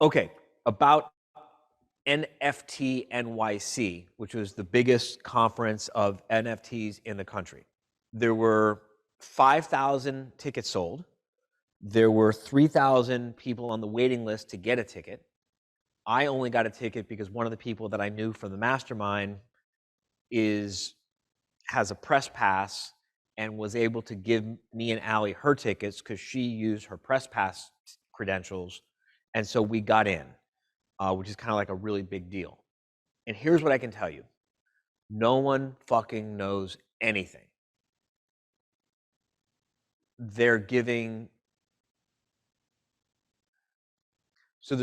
Okay, about NFT NYC, which was the biggest conference of NFTs in the country. There were 5,000 tickets sold. There were 3,000 people on the waiting list to get a ticket. I only got a ticket because one of the people that I knew from the mastermind has a press pass and was able to give me and Allie her tickets because she used her press pass credentials. And so we got in, which is kind of like a really big deal. And here's what I can tell you. No one fucking knows anything. They're giving, so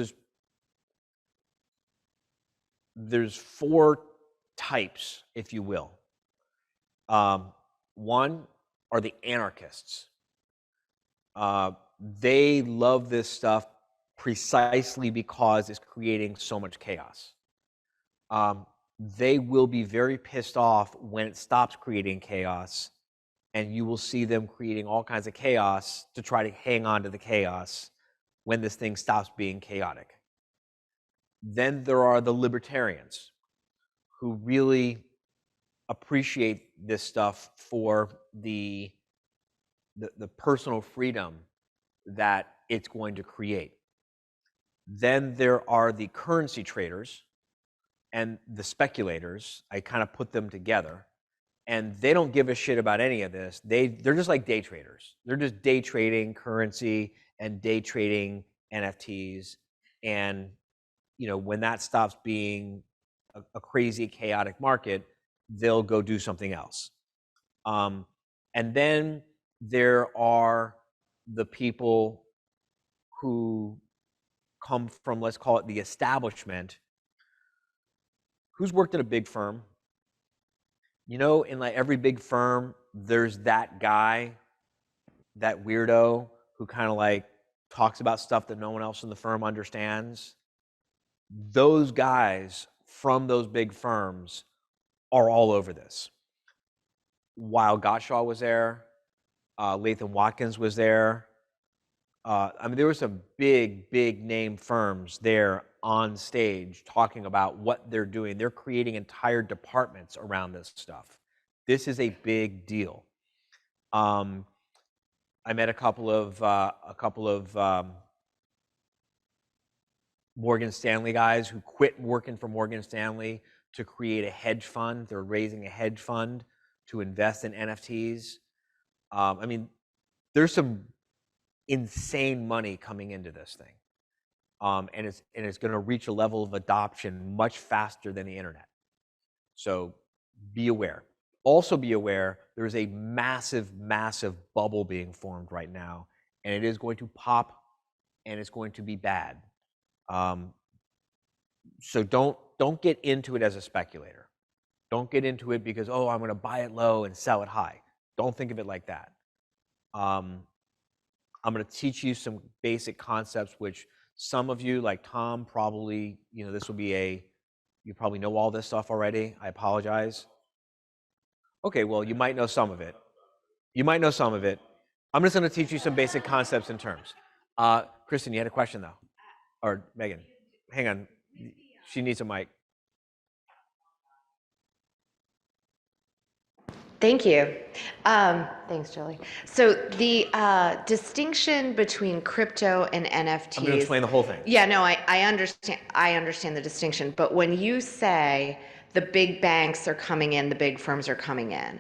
there's 4 types, if you will. One are the anarchists. They love this stuff precisely because it's creating so much chaos. They will be very pissed off when it stops creating chaos, and you will see them creating all kinds of chaos to try to hang on to the chaos when this thing stops being chaotic. Then there are the libertarians who really appreciate this stuff for the personal freedom that it's going to create. Then there are the currency traders and the speculators. I kind of put them together, and they don't give a shit about any of this. They're just like day traders. They're just day trading currency and day trading NFTs. And when that stops being a crazy chaotic market, they'll go do something else. And then there are the people who come from, let's call it the establishment. Who's worked at a big firm? In like every big firm, there's that guy, that weirdo who kind of like talks about stuff that no one else in the firm understands. Those guys from those big firms are all over this. Weil Gottshaw was there. Latham Watkins was there. There were some big name firms there on stage talking about what they're doing. They're creating entire departments around this stuff. This is a big deal. I met a couple of Morgan Stanley guys who quit working for Morgan Stanley to create a hedge fund. They're raising a hedge fund to invest in NFTs. There's some insane money coming into this thing. And it's going to reach a level of adoption much faster than the internet. So be aware. Also be aware there is a massive bubble being formed right now, and it is going to pop, and it's going to be bad. So don't get into it as a speculator. Don't get into it because, I'm going to buy it low and sell it high. Don't think of it like that. I'm going to teach you some basic concepts, which some of you, like Tom, probably, this will be you probably know all this stuff already. I apologize. Okay, well, you might know some of it. I'm just going to teach you some basic concepts and terms. Kristen, you had a question, though? Or Megan? Hang on. She needs a mic. Thank you. Thanks, Julie. So the distinction between crypto and NFTs. I'm going to explain the whole thing. Yeah, no, I understand. I understand the distinction. But when you say the big banks are coming in, the big firms are coming in,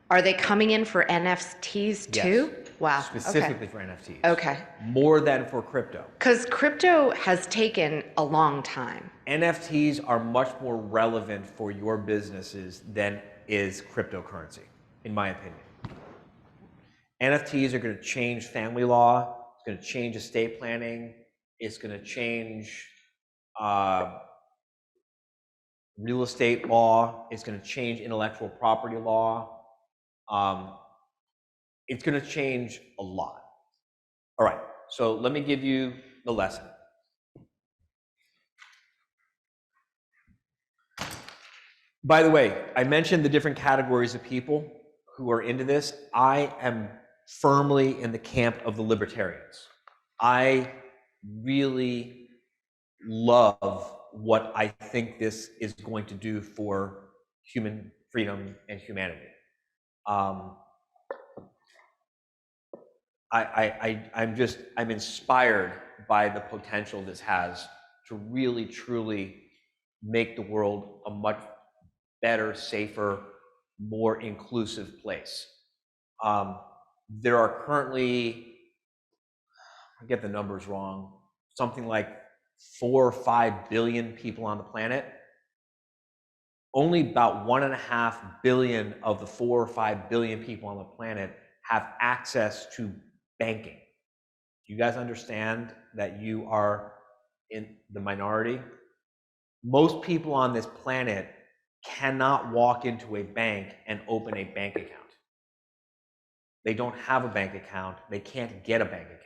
are they coming in for NFTs too? Yes. Wow. Specifically for NFTs. Okay. More than for crypto. Because crypto has taken a long time. NFTs are much more relevant for your businesses than is cryptocurrency, in my opinion. NFTs are going to change family law. It's going to change estate planning. It's going to change real estate law. It's going to change intellectual property law. It's going to change a lot. All right, so let me give you the lesson. By the way, I mentioned the different categories of people who are into this. I am firmly in the camp of the libertarians. I really love what I think this is going to do for human freedom and humanity. I'm inspired by the potential this has to really, truly make the world a much better, safer, more inclusive place. There are currently, I get the numbers wrong, something like 4 or 5 billion people on the planet. Only about 1.5 billion of the 4 or 5 billion people on the planet have access to banking. Do you guys understand that you are in the minority? Most people on this planet cannot walk into a bank and open a bank account. They don't have a bank account. They can't get a bank account.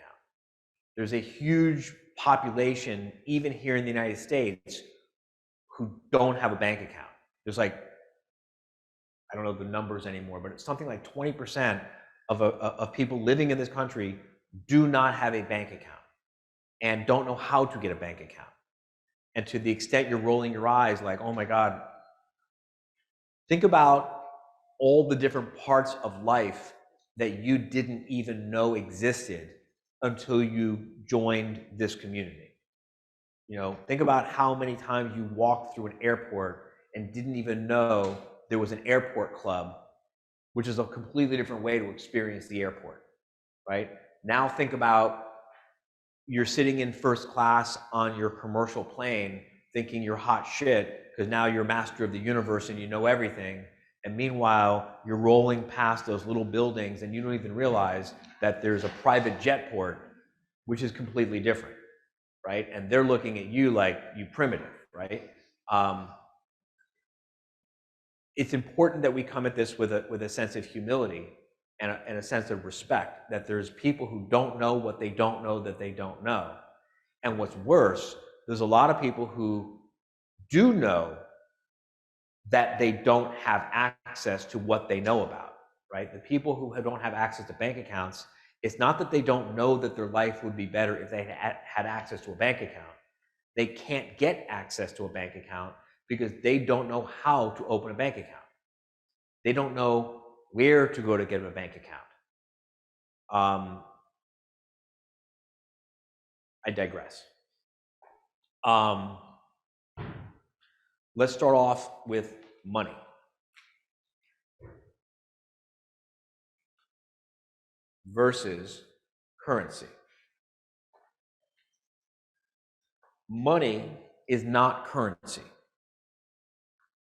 There's a huge population, even here in the United States, who don't have a bank account. There's like, I don't know the numbers anymore, but it's something like 20% of people living in this country do not have a bank account and don't know how to get a bank account. And to the extent you're rolling your eyes like, oh my God, think about all the different parts of life that you didn't even know existed until you joined this community. You know, think about how many times you walked through an airport and didn't even know there was an airport club, which is a completely different way to experience the airport, right? Now think about you're sitting in first class on your commercial plane thinking you're hot shit because now you're master of the universe and you know everything. And meanwhile, you're rolling past those little buildings and you don't even realize that there's a private jet port, which is completely different, right? And they're looking at you like you primitive, right? It's important that we come at this with a sense of humility and a sense of respect, that there's people who don't know what they don't know that they don't know. And what's worse, there's a lot of people who do know that they don't have access to what they know about, right? The people who don't have access to bank accounts, it's not that they don't know that their life would be better if they had access to a bank account. They can't get access to a bank account because they don't know how to open a bank account. They don't know where to go to get a bank account. I digress. Let's start off with money. Versus currency. Money is not currency.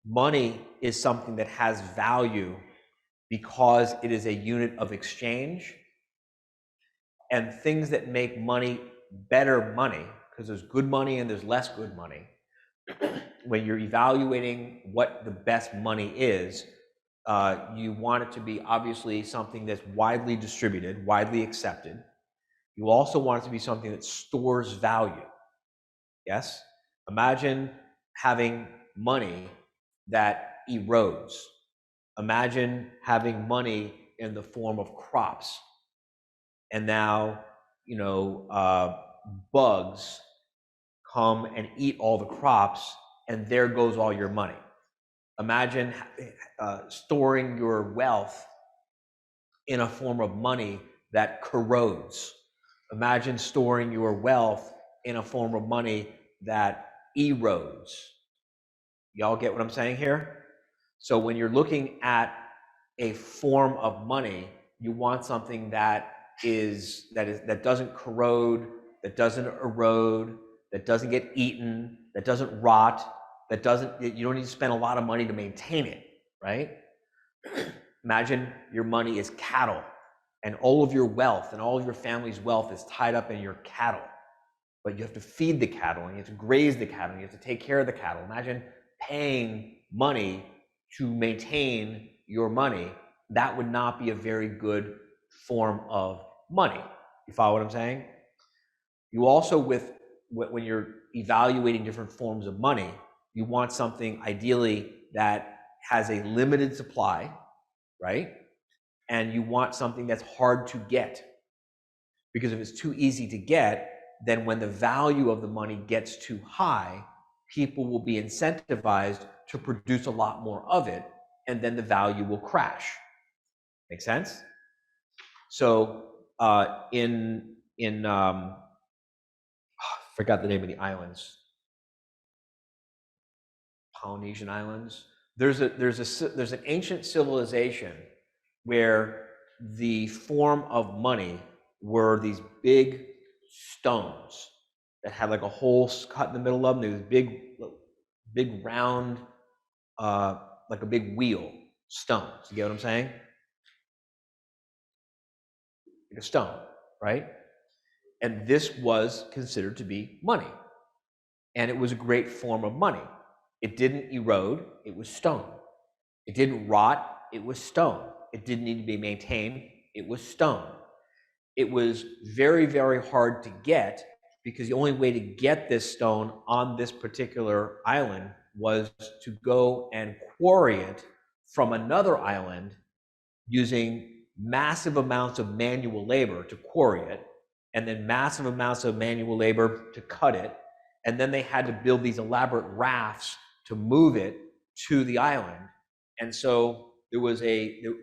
Money is something that has value because it is a unit of exchange, and things that make money better money, because there's good money and there's less good money. When you're evaluating what the best money is, you want it to be obviously something that's widely distributed, widely accepted. You also want it to be something that stores value. Yes? Imagine having money that erodes. Imagine having money in the form of crops. And now, you know, bugs come and eat all the crops, and there goes all your money. Imagine storing your wealth in a form of money that corrodes. Imagine storing your wealth in a form of money that erodes. Y'all get what I'm saying here? So when you're looking at a form of money, you want something that doesn't corrode, that doesn't erode, that doesn't get eaten, that doesn't rot, you don't need to spend a lot of money to maintain it, right? Imagine your money is cattle, and all of your wealth and all of your family's wealth is tied up in your cattle. But you have to feed the cattle, and you have to graze the cattle, and you have to take care of the cattle. Imagine paying money to maintain your money. That would not be a very good form of money. You follow what I'm saying? You also, when you're evaluating different forms of money, you want something ideally that has a limited supply, right? And you want something that's hard to get. Because if it's too easy to get, then when the value of the money gets too high, people will be incentivized to produce a lot more of it, and then the value will crash. Make sense? So forgot the name of the islands, Polynesian islands. There's an ancient civilization where the form of money were these big stones that had like a hole cut in the middle of them. They was big round, like a big wheel stones. You get what I'm saying? Like a stone, right? And this was considered to be money. And it was a great form of money. It didn't erode, it was stone. It didn't rot, it was stone. It didn't need to be maintained, it was stone. It was very, very hard to get because the only way to get this stone on this particular island was to go and quarry it from another island using massive amounts of manual labor to quarry it, and then massive amounts of manual labor to cut it. And then they had to build these elaborate rafts to move it to the island. And so there was you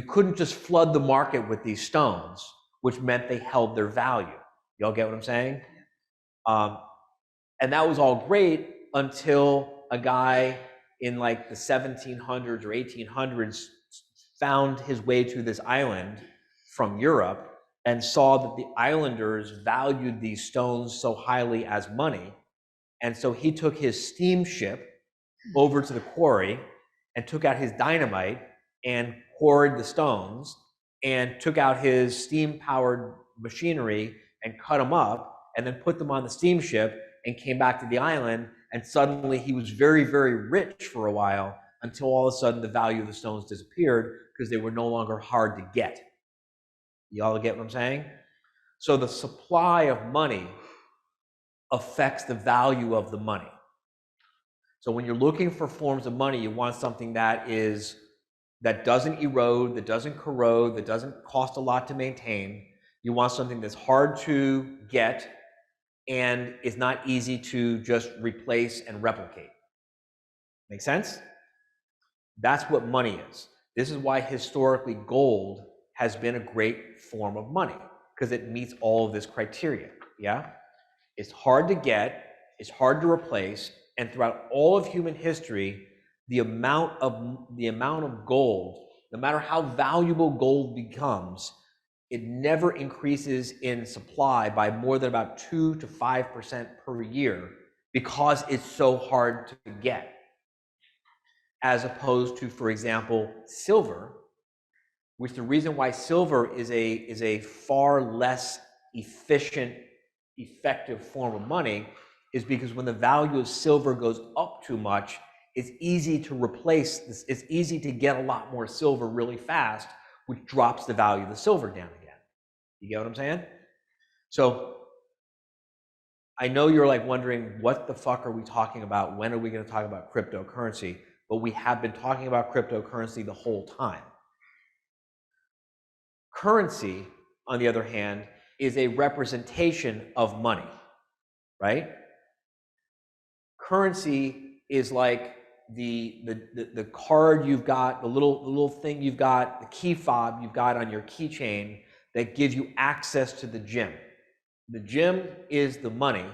couldn't just flood the market with these stones, which meant they held their value. Y'all get what I'm saying? And that was all great until a guy in like the 1700s or 1800s found his way to this island from Europe and saw that the islanders valued these stones so highly as money. And so he took his steamship over to the quarry and took out his dynamite and quarried the stones and took out his steam-powered machinery and cut them up and then put them on the steamship and came back to the island. And suddenly he was very, very rich for a while until all of a sudden the value of the stones disappeared because they were no longer hard to get. Y'all get what I'm saying? So the supply of money affects the value of the money. So when you're looking for forms of money, you want something that doesn't erode, that doesn't corrode, that doesn't cost a lot to maintain. You want something that's hard to get and is not easy to just replace and replicate. Make sense? That's what money is. This is why historically gold has been a great form of money, because it meets all of this criteria. Yeah? It's hard to get, it's hard to replace, and throughout all of human history, the amount of gold, no matter how valuable gold becomes, it never increases in supply by more than about 2 to 5% per year because it's so hard to get. As opposed to, for example, silver, which the reason why silver is a far less efficient, effective form of money is because when the value of silver goes up too much, it's easy to replace this. It's easy to get a lot more silver really fast, which drops the value of the silver down again. You get what I'm saying? So I know you're like wondering, what the fuck are we talking about? When are we going to talk about cryptocurrency? But we have been talking about cryptocurrency the whole time. Currency, on the other hand, is a representation of money, right? Currency is like the card you've got, the little thing you've got, the key fob you've got on your keychain that gives you access to the gym. The gym is the money.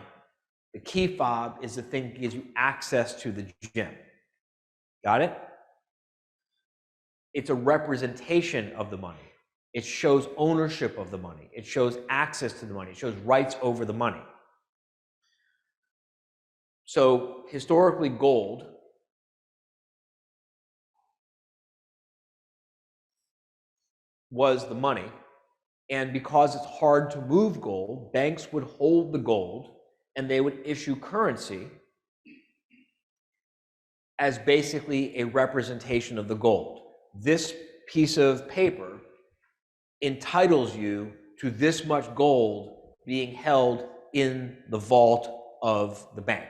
The key fob is the thing that gives you access to the gym. Got it? It's a representation of the money. It shows ownership of the money. It shows access to the money. It shows rights over the money. So historically, gold was the money. And because it's hard to move gold, banks would hold the gold and they would issue currency as basically a representation of the gold. This piece of paper entitles you to this much gold being held in the vault of the bank.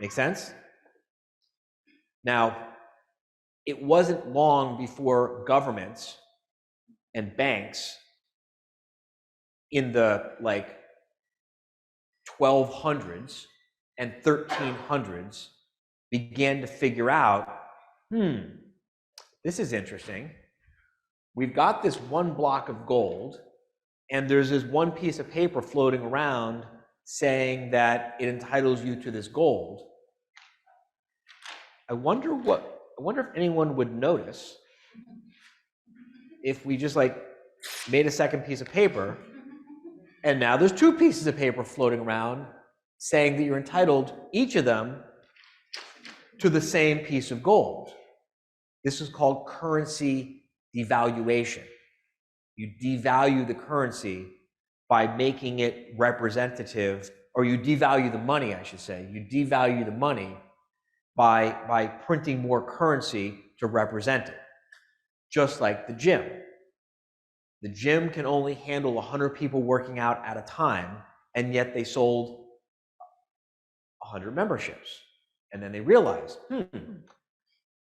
Make sense? Now, it wasn't long before governments and banks in the like 1200s and 1300s began to figure out, this is interesting. We've got this one block of gold, and there's this one piece of paper floating around saying that it entitles you to this gold. I wonder if anyone would notice if we just like made a second piece of paper, and now there's two pieces of paper floating around saying that you're entitled, each of them, to the same piece of gold. This is called currency devaluation. You devalue the currency by making it representative, or you devalue the money, I should say. You devalue the money by printing more currency to represent it. Just like the gym. The gym can only handle 100 people working out at a time, and yet they sold 100 memberships. And then they realized,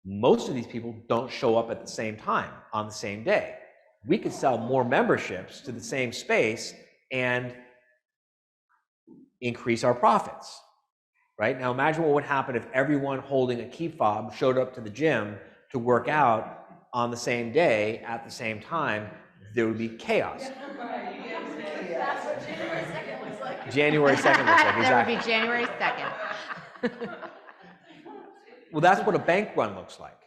most of these people don't show up at the same time on the same day. We could sell more memberships to the same space and increase our profits, right? Now imagine what would happen if everyone holding a key fob showed up to the gym to work out on the same day at the same time. There would be chaos. That's what January 2nd looks like. January 2nd looks like, exactly. There would be January 2nd. Well, that's what a bank run looks like.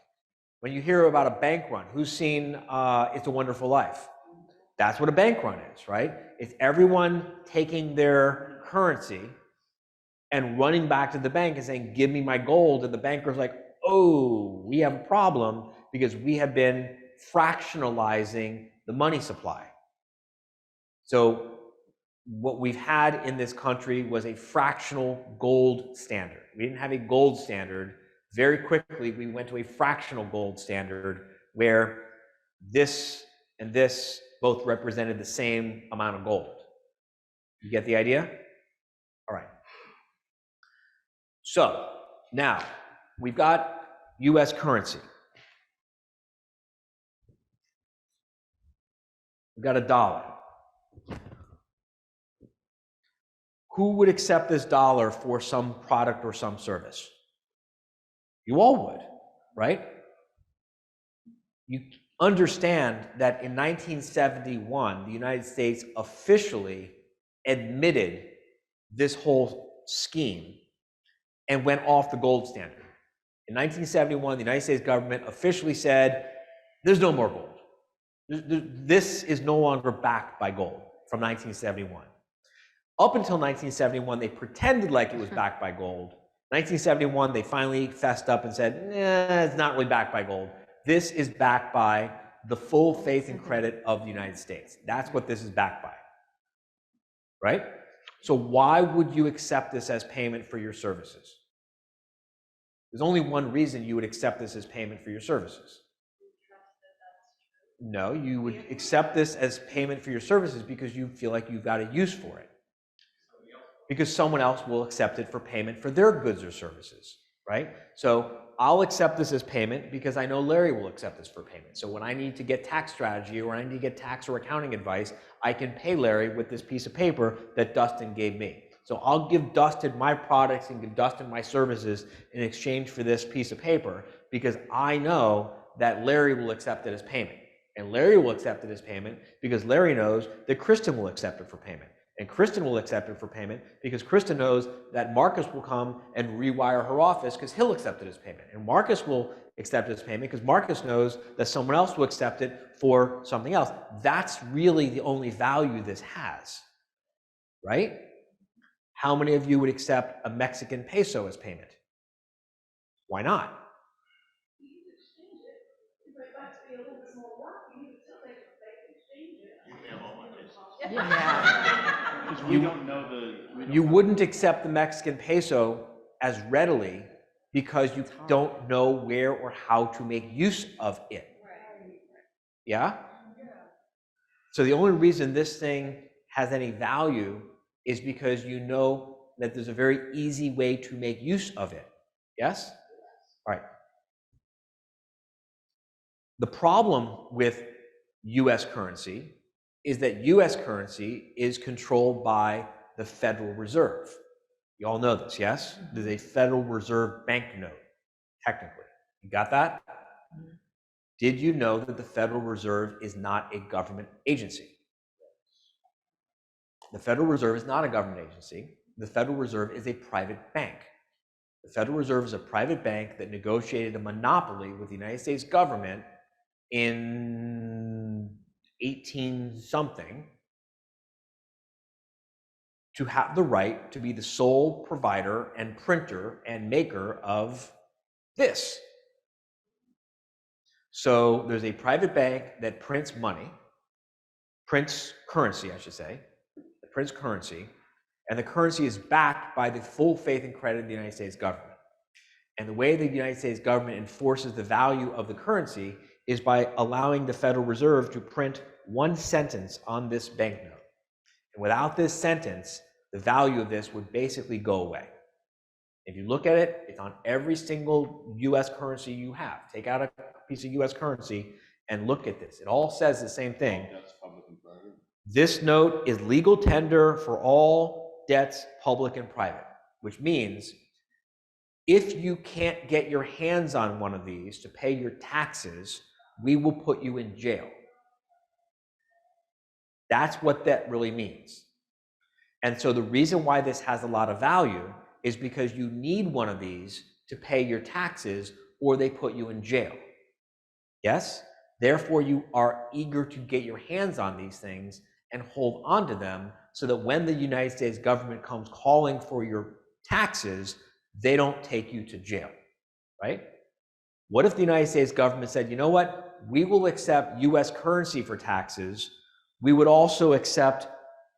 When you hear about a bank run, who's seen It's a Wonderful Life? That's what a bank run is, right? It's everyone taking their currency and running back to the bank and saying, give me my gold. And the banker's like, oh, we have a problem because we have been fractionalizing the money supply. So what we've had in this country was a fractional gold standard. We didn't have a gold standard. Very quickly, we went to a fractional gold standard where this and this both represented the same amount of gold. You get the idea? All right. So now we've got US currency. We've got a dollar. Who would accept this dollar for some product or some service? You all would, right? You understand that in 1971, the United States officially admitted this whole scheme and went off the gold standard. In 1971, the United States government officially said, there's no more gold. This is no longer backed by gold from 1971. Up until 1971, they pretended like it was backed by gold. 1971, they finally fessed up and said, nah, it's not really backed by gold. This is backed by the full faith and credit of the United States. That's what this is backed by, right? So why would you accept this as payment for your services? There's only one reason you would accept this as payment for your services. No, you would accept this as payment for your services because you feel like you've got a use for it. Because someone else will accept it for payment for their goods or services, right? So I'll accept this as payment because I know Larry will accept this for payment. So when I need to get tax strategy or I need to get tax or accounting advice, I can pay Larry with this piece of paper that Dustin gave me. So I'll give Dustin my products and give Dustin my services in exchange for this piece of paper because I know that Larry will accept it as payment. And Larry will accept it as payment because Larry knows that Kristen will accept it for payment. And Kristen will accept it for payment because Kristen knows that Marcus will come and rewire her office because he'll accept it as payment. And Marcus will accept it as payment because Marcus knows that someone else will accept it for something else. That's really the only value this has, right? How many of you would accept a Mexican peso as payment? Why not? Yeah. Because we don't know the... You wouldn't accept the Mexican peso as readily because you don't know where or how to make use of it. Yeah? So the only reason this thing has any value is because you know that there's a very easy way to make use of it. Yes? All right. The problem with US currency is that US currency is controlled by the Federal Reserve. You all know this, yes? There's a Federal Reserve banknote, technically. You got that? Did you know that the Federal Reserve is not a government agency? The Federal Reserve is not a government agency. The Federal Reserve is a private bank. The Federal Reserve is a private bank that negotiated a monopoly with the United States government in 18-something to have the right to be the sole provider and printer and maker of this. So there's a private bank that prints money, prints currency, I should say, that prints currency, and the currency is backed by the full faith and credit of the United States government. And the way the United States government enforces the value of the currency is by allowing the Federal Reserve to print one sentence on this banknote. And without this sentence, the value of this would basically go away. If you look at it, it's on every single US currency you have. Take out a piece of US currency and look at this. It all says the same thing. This note is legal tender for all debts, public and private, which means if you can't get your hands on one of these to pay your taxes, we will put you in jail. That's what that really means. And so the reason why this has a lot of value is because you need one of these to pay your taxes or they put you in jail. Yes? Therefore, you are eager to get your hands on these things and hold on to them so that when the United States government comes calling for your taxes, they don't take you to jail, right? What if the United States government said, you know what, we will accept US currency for taxes, we would also accept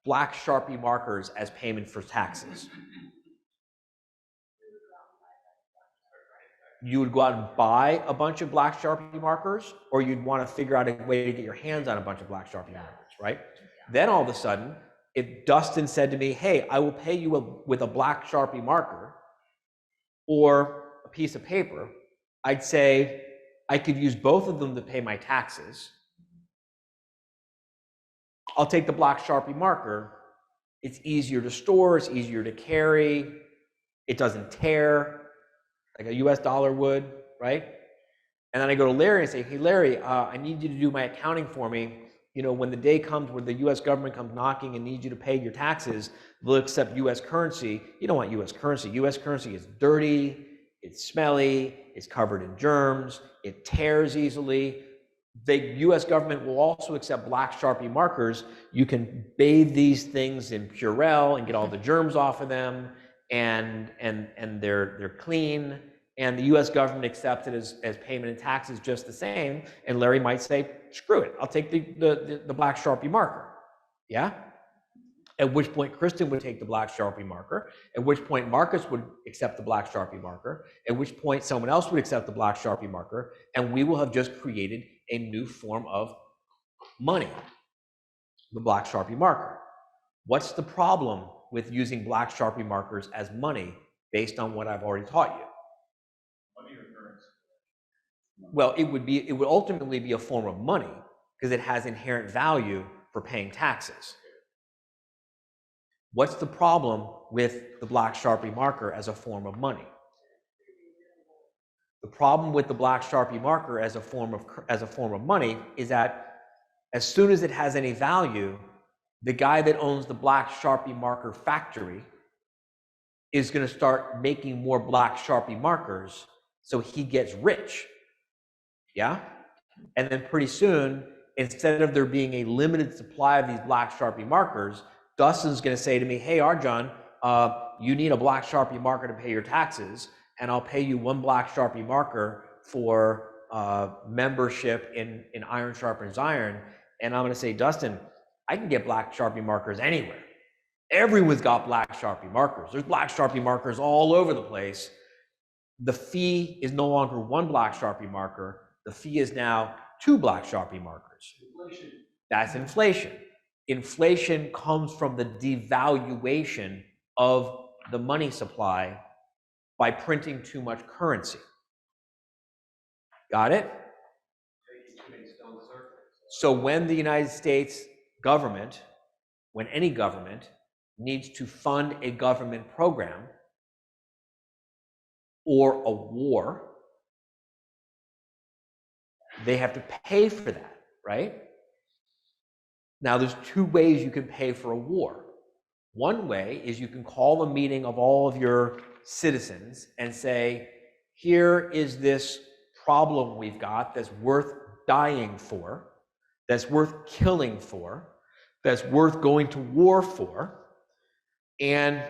black Sharpie markers as payment for taxes? You would go out and buy a bunch of black Sharpie markers, or you'd want to figure out a way to get your hands on a bunch of black Sharpie markers, right? Then all of a sudden, if Dustin said to me, hey, I will pay you with a black Sharpie marker or a piece of paper, I'd say I could use both of them to pay my taxes. I'll take the black Sharpie marker. It's easier to store, it's easier to carry, it doesn't tear like a US dollar would, right? And then I go to Larry and say, hey, Larry, I need you to do my accounting for me. You know, when the day comes where the US government comes knocking and needs you to pay your taxes, they'll accept US currency. You don't want US currency. US currency is dirty, it's smelly, it's covered in germs, it tears easily. The US government will also accept black Sharpie markers. You can bathe these things in Purell and get all the germs off of them, and they're clean. And the US government accepts it as payment and taxes just the same. And Larry might say, screw it, I'll take the black Sharpie marker. Yeah? At which point Kristen would take the black Sharpie marker, at which point Marcus would accept the black Sharpie marker, at which point someone else would accept the black Sharpie marker, and we will have just created a new form of money, the black Sharpie marker. What's the problem with using black Sharpie markers as money based on what I've already taught you? Money or currency? Well, it would ultimately be a form of money because it has inherent value for paying taxes. What's the problem with the black Sharpie marker as a form of money? The problem with the black Sharpie marker as a form of money is that as soon as it has any value, the guy that owns the black Sharpie marker factory is going to start making more black Sharpie markers, so he gets rich. Yeah? And then pretty soon, instead of there being a limited supply of these black Sharpie markers, Dustin's going to say to me, hey, Arjan, you need a black Sharpie marker to pay your taxes, and I'll pay you one black Sharpie marker for membership in Iron Sharpens Iron. And I'm going to say, Dustin, I can get black Sharpie markers anywhere. Everyone's got black Sharpie markers. There's black Sharpie markers all over the place. The fee is no longer one black Sharpie marker. The fee is now two black Sharpie markers. Inflation. That's inflation. Inflation comes from the devaluation of the money supply by printing too much currency. Got it? So when the United States government, when any government needs to fund a government program or a war, they have to pay for that, right? Now, there's two ways you can pay for a war. One way is you can call a meeting of all of your citizens and say, here is this problem we've got that's worth dying for, that's worth killing for, that's worth going to war for, and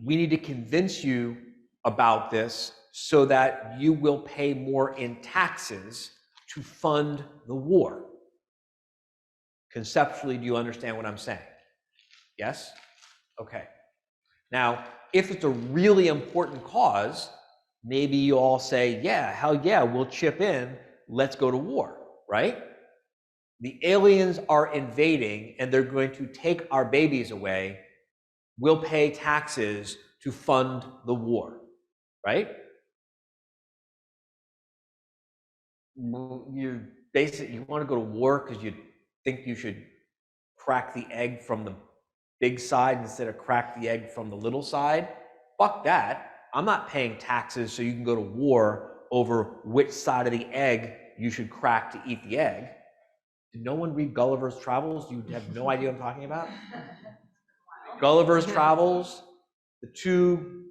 we need to convince you about this so that you will pay more in taxes to fund the war. Conceptually, do you understand what I'm saying? Yes? Okay. Now, if it's a really important cause, maybe you all say, yeah, hell yeah, we'll chip in, let's go to war, right? The aliens are invading and they're going to take our babies away. We'll pay taxes to fund the war, right? You want to go to war because you think you should crack the egg from the big side instead of crack the egg from the little side. Fuck that. I'm not paying taxes so you can go to war over which side of the egg you should crack to eat the egg. Did no one read Gulliver's Travels? You have no idea what I'm talking about? Gulliver's Travels, the two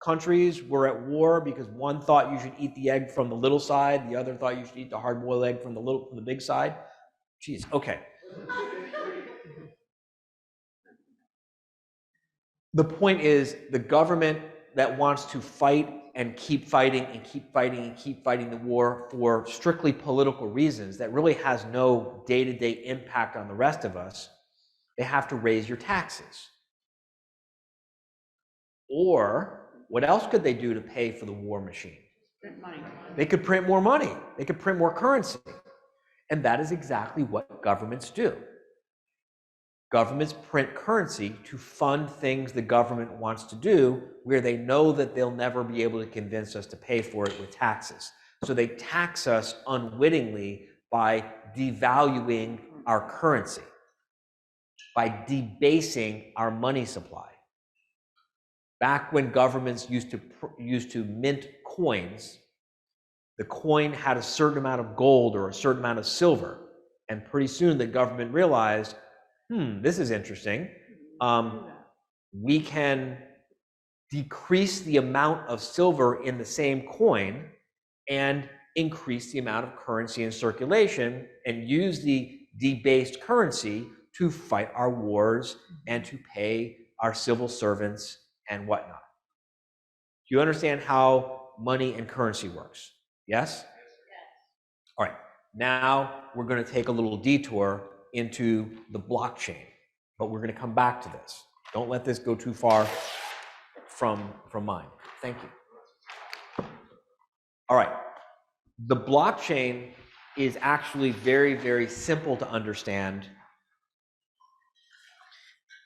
countries were at war because one thought you should eat the egg from the little side, the other thought you should eat the hard-boiled egg from the big side. Jeez, okay. The point is, the government that wants to fight and keep fighting and keep fighting and keep fighting the war for strictly political reasons that really has no day-to-day impact on the rest of us, they have to raise your taxes. Or what else could they do to pay for the war machine? Print money. They could print more money. They could print more currency. And that is exactly what governments do. Governments print currency to fund things the government wants to do where they know that they'll never be able to convince us to pay for it with taxes. So they tax us unwittingly by devaluing our currency, by debasing our money supply. Back when governments used to mint coins, the coin had a certain amount of gold or a certain amount of silver. And pretty soon the government realized, this is interesting. We can decrease the amount of silver in the same coin and increase the amount of currency in circulation and use the debased currency to fight our wars and to pay our civil servants and whatnot. Do you understand how money and currency works? Yes? All right. Now we're going to take a little detour into the blockchain, but we're going to come back to this. Don't let this go too far from mind. Thank you. All right. The blockchain is actually very, very simple to understand,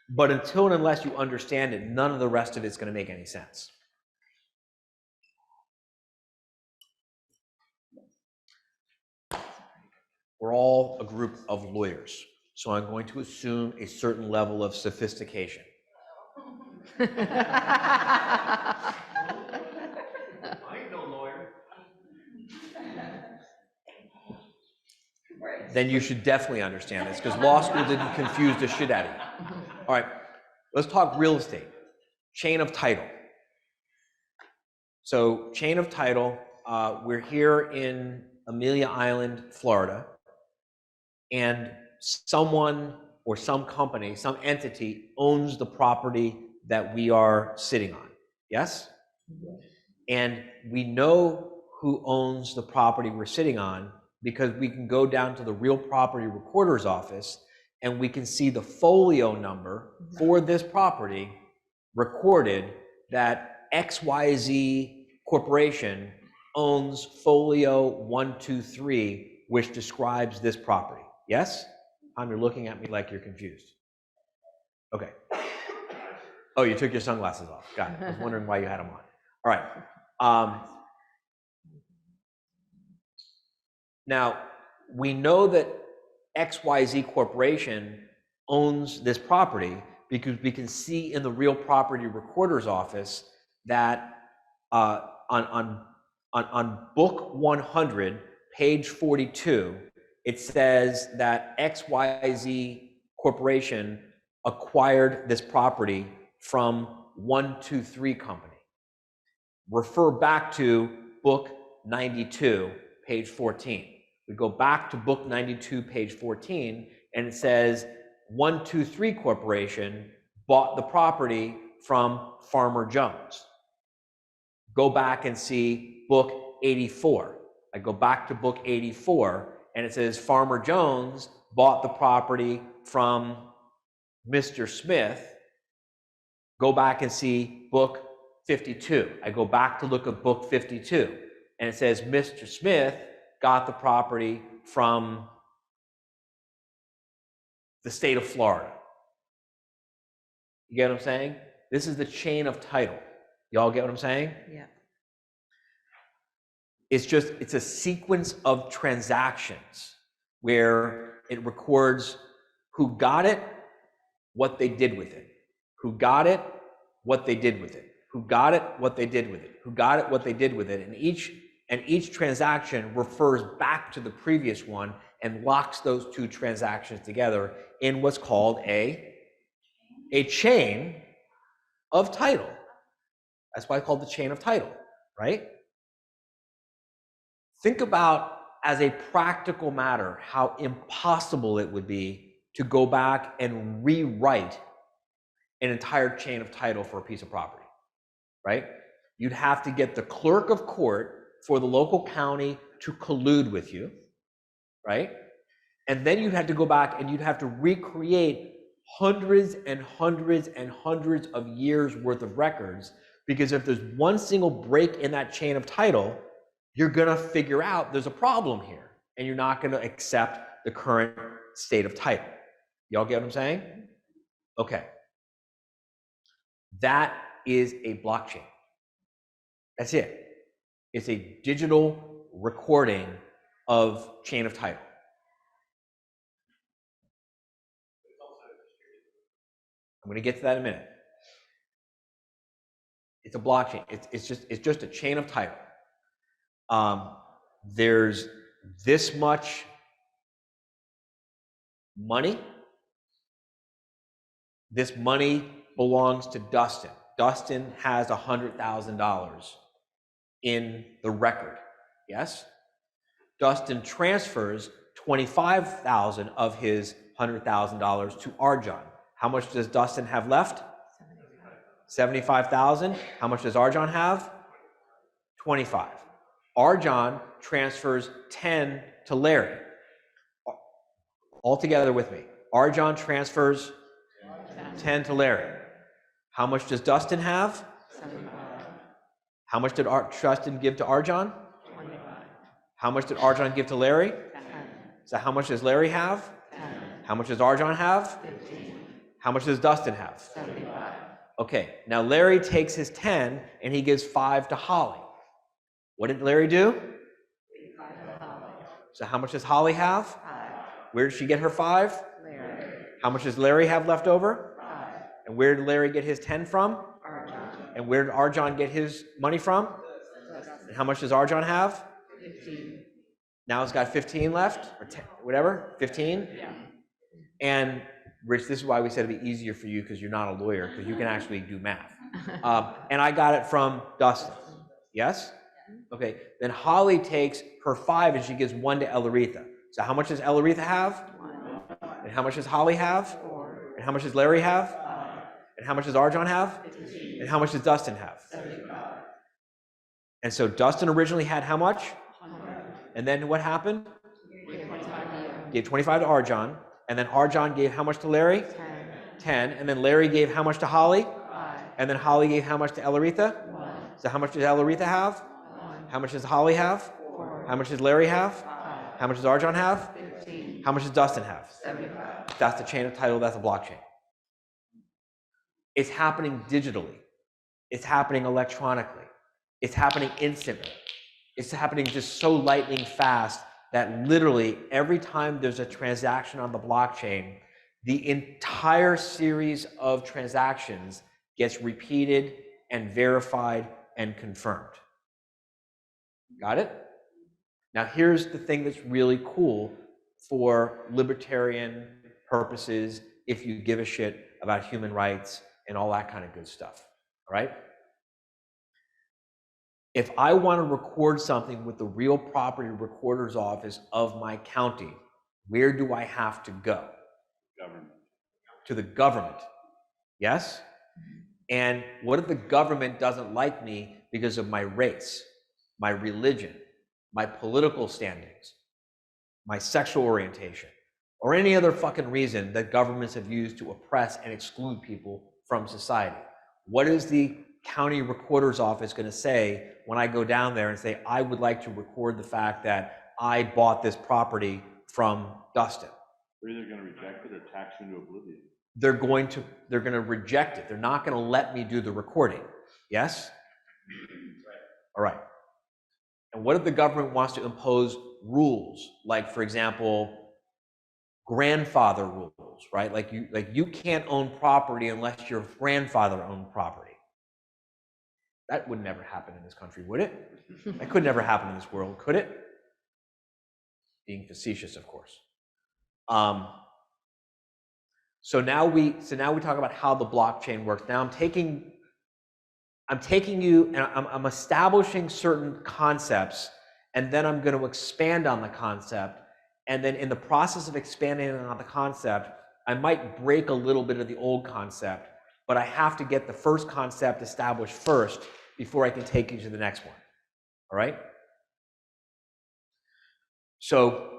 but until and unless you understand it, none of the rest of it's going to make any sense. We're all a group of lawyers, so I'm going to assume a certain level of sophistication. I ain't no lawyer. Then you should definitely understand this, because law school didn't confuse the shit out of you. All right, let's talk real estate. Chain of title. So chain of title, we're here in Amelia Island, Florida, and someone or some company, some entity owns the property that we are sitting on. Yes? And we know who owns the property we're sitting on because we can go down to the real property recorder's office and we can see the folio number for this property recorded that XYZ Corporation owns folio 123, which describes this property. Yes? You're looking at me like you're confused. Okay. Oh, you took your sunglasses off. Got it. I was wondering why you had them on. All right. Now, we know that XYZ Corporation owns this property, because we can see in the real property recorder's office that on book 100, page 42, it says that XYZ Corporation acquired this property from 123 Company. Refer back to book 92, page 14. We go back to book 92, page 14, and it says 123 Corporation bought the property from Farmer Jones. Go back and see book 84. I go back to book 84, and it says Farmer Jones bought the property from Mr. Smith. Go back and see book 52. I go back to look at book 52, and it says Mr. Smith got the property from the state of Florida. You get what I'm saying? This is the chain of title. Y'all get what I'm saying? Yeah. It's a sequence of transactions where it records who got it, what they did with it, who got it, what they did with it, who got it, what they did with it, who got it, what they did with it, and each transaction refers back to the previous one and locks those two transactions together in what's called a chain of title. That's why it's called the chain of title, right? Think about, as a practical matter, how impossible it would be to go back and rewrite an entire chain of title for a piece of property, right? You'd have to get the clerk of court for the local county to collude with you, right? And then you'd have to go back and you'd have to recreate hundreds and hundreds and hundreds of years worth of records, because if there's one single break in that chain of title, you're gonna figure out there's a problem here, and you're not gonna accept the current state of title. Y'all get what I'm saying? Okay. That is a blockchain. That's it. It's a digital recording of chain of title. I'm going to get to that in a minute. It's a blockchain. It's just a chain of title. There's this much money. This money belongs to Dustin. Dustin has $100,000 in the record. Yes? Dustin transfers $25,000 of his $100,000 to Arjan. How much does Dustin have left? $75,000. How much does Arjan have? $25,000. Arjan transfers $10,000 to Larry. All together with me. Arjan transfers $10,000 to Larry. How much does Dustin have? $75,000. How much did Dustin give to Arjan? $25,000. How much did Arjan give to Larry? $10,000. So how much does Larry have? $10,000. How much does Arjan have? $15,000. How much does Dustin have? $75,000. Okay, now Larry takes his 10 and he gives 5 to Holly. What did Larry do? 5 to Holly. So how much does Holly have? 5. Where did she get her 5? Larry. How much does Larry have left over? 5. And where did Larry get his 10 from? Arjan. And where did Arjan get his money from? And how much does Arjan have? 15. Now it's got 15 left, or 10, whatever, 15? Yeah. And Rich, this is why we said it'd be easier for you, because you're not a lawyer, because you can actually do math. And I got it from Dustin. Yes? Okay, then Holly takes her 5 and she gives 1 to Elaretha. So how much does Elaretha have? 1. And how much does Holly have? 4. And how much does Larry have? 5. And how much does Arjan have? 15. And how much does Dustin have? 75. And so Dustin originally had how much? 100. And then what happened? Gave 25 to Arjan. And then Arjan gave how much to Larry? 10. And then Larry gave how much to Holly? 5. And then Holly gave how much to Elaretha? 1. So how much does Elaretha have? 1. How much does Holly have? 4. How much does Larry have? 5. How much does Arjan have? 15. How much does Dustin have? 75. That's the chain of title. That's a blockchain. It's happening digitally. It's happening electronically. It's happening instantly. It's happening just so lightning fast that literally every time there's a transaction on the blockchain, the entire series of transactions gets repeated and verified and confirmed. Got it? Now here's the thing that's really cool for libertarian purposes, if you give a shit about human rights and all that kind of good stuff, all right? If I want to record something with the real property recorder's office of my county, where do I have to go? Government. To the government, yes? And what if the government doesn't like me because of my race, my religion, my political standings, my sexual orientation, or any other fucking reason that governments have used to oppress and exclude people from society? What is the county recorder's office going to say when I go down there and say, I would like to record the fact that I bought this property from Dustin? They're either going to reject it or tax you into oblivion. They're going to reject it. They're not going to let me do the recording. Yes? All right. And what if the government wants to impose rules, like, for example, grandfather rules, right? Like you can't own property unless your grandfather owned property. That would never happen in this country, would it? That could never happen in this world, could it? Being facetious, of course. So now we talk about how the blockchain works. Now I'm taking you and I'm establishing certain concepts, and then I'm going to expand on the concept. And then in the process of expanding on the concept, I might break a little bit of the old concept, but I have to get the first concept established first before I can take you to the next one. All right? So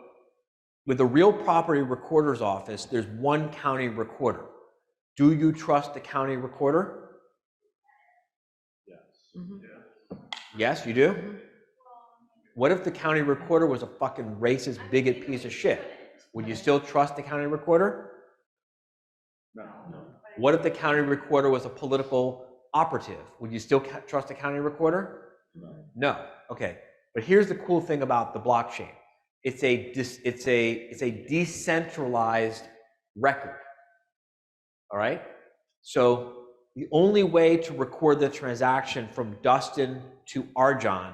with the real property recorder's office, there's one county recorder. Do you trust the county recorder? Yes. Mm-hmm. Yeah. Yes, you do? What if the county recorder was a fucking racist, bigot piece of shit? Would you still trust the county recorder? No. What if the county recorder was a political operative? Would you still trust the county recorder? No. Okay. But here's the cool thing about the blockchain. It's a decentralized record. All right? So the only way to record the transaction from Dustin to Arjan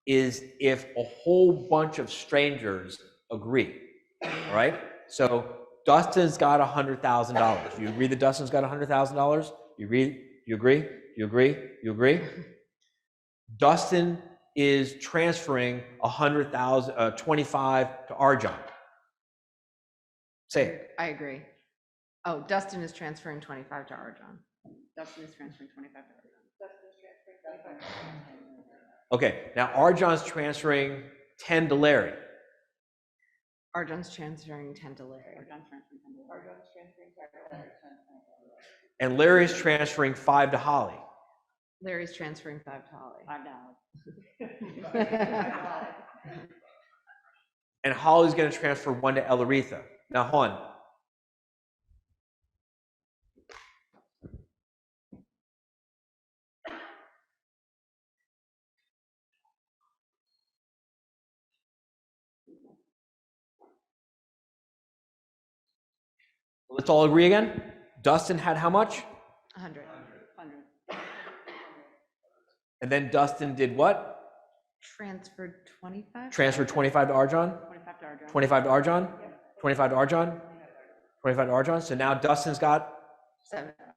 is if a whole bunch of strangers agree. All right? So Dustin's got $100,000. You agree that Dustin's got $100,000? You agree? You agree? You agree? You agree? Dustin is transferring 25 to Arjan. Say it. I agree. Oh, Dustin is transferring 25 to Arjan. Dustin is transferring 25 to Arjan. Dustin is transferring 25 to Arjan. Okay, now Arjan's transferring 10 to Larry. Arjan's transferring 10 to Larry. Arjan's transferring 10 to Larry. Arjan's transferring 5 to Larry. And Larry's transferring 5 to Holly. Larry's transferring 5 to Holly. 5 to Holly. And Holly's going to transfer 1 to Elaretha. Now, hold on. Let's all agree again. Dustin had how much? 100. 100. And then Dustin did what? Transferred 25? Transferred 25 to Arjan? 25 to Arjan. 25 to Arjan? 25 to Arjan? 25 to Arjan. So now Dustin's got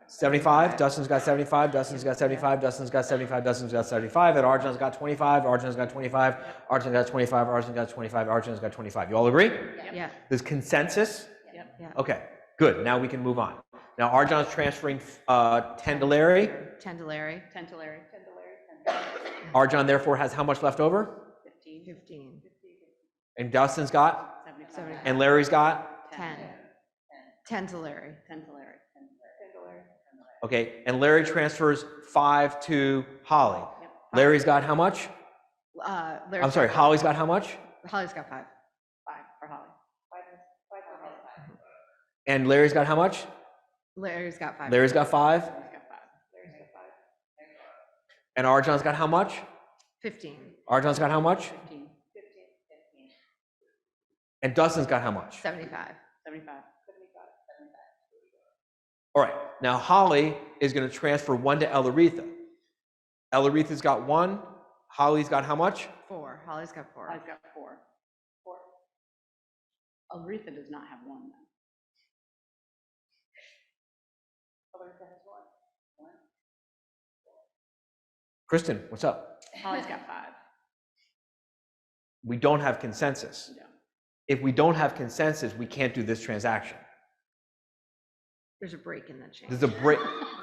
75. Dustin's got 75. Dustin's got 75. Dustin's got 75. Dustin's got 75. And Arjan's got 25. Arjan's got 25. Arjan's got 25. Arjan's got 25. Arjan's got 25. You all agree? Yeah. There's consensus? Yep. Yeah. Okay, good. Now we can move on. Now Arjan's transferring 10 to Larry. 10 to Larry. 10 to Larry. 10 to Larry. 10 to Larry. Arjan therefore has how much left over? 15. 15. And Dustin's got? 75. And Larry's got? 10. 10 to Larry. 10 to Larry. 10 to Larry. Okay, and Larry transfers 5 to Holly. Yep. Larry's got how much? Larry's I'm sorry, got Holly's got how much? 5. Holly's got 5. 5 for Holly. 5 for Holly. And Larry's got how much? Larry's got 5. Larry's got 5. Larry's got 5. Larry's got 5. And Arjan's got how much? 15. Arjan's got how much? 15. 15. And Dustin's got how much? 75. 75. All right, now Holly is going to transfer 1 to Elaretha. Elaretha's got 1. Holly's got how much? 4. Holly's got 4. I've got 4. 4. Aretha does not have 1 then. Aretha has 1. Kristen, what's up? Holly's got 5. We don't have consensus. Yeah. If we don't have consensus, we can't do this transaction. There's a break in the chain. There's a break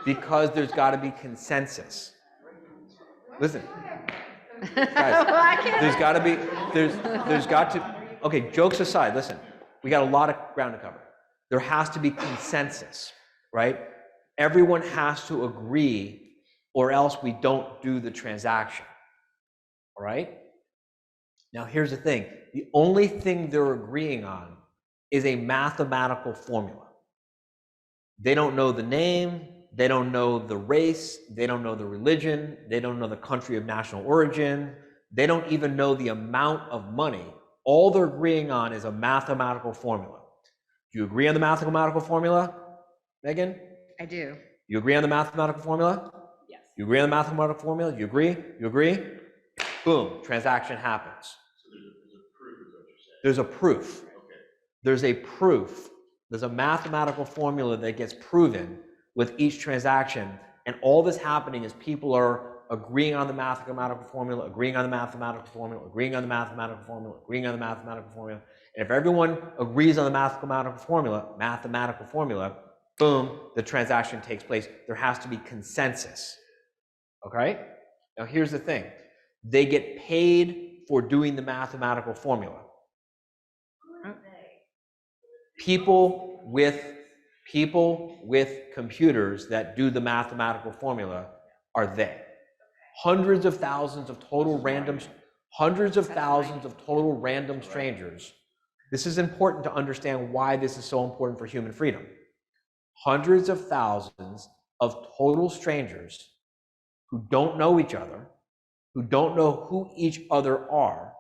because there's got to be consensus. Listen, guys, there's got to be, there's got to, okay, jokes aside, listen, we got a lot of ground to cover. There has to be consensus, right? Everyone has to agree or else we don't do the transaction, all right? Now, here's the thing. The only thing they're agreeing on is a mathematical formula. They don't know the name, they don't know the race, they don't know the religion, they don't know the country of national origin, they don't even know the amount of money. All they're agreeing on is a mathematical formula. Do you agree on the mathematical formula, Megan? I do. You agree on the mathematical formula? Yes. You agree on the mathematical formula? You agree? You agree? Boom, transaction happens. So there's a proof, is what you're saying. There's a proof. Okay. There's a proof. There's a mathematical formula that gets proven with each transaction. And all that's happening is people are agreeing on the mathematical formula, agreeing on the mathematical formula, agreeing on the mathematical formula, agreeing on the mathematical formula. And if everyone agrees on the mathematical formula, boom, the transaction takes place. There has to be consensus. Okay? Now here's the thing. They get paid for doing the mathematical formula. People with computers that do the mathematical formula are they. Hundreds of thousands of total random strangers. This is important to understand why this is so important for human freedom. Hundreds of thousands of total strangers who don't know each other, who don't know who each other are,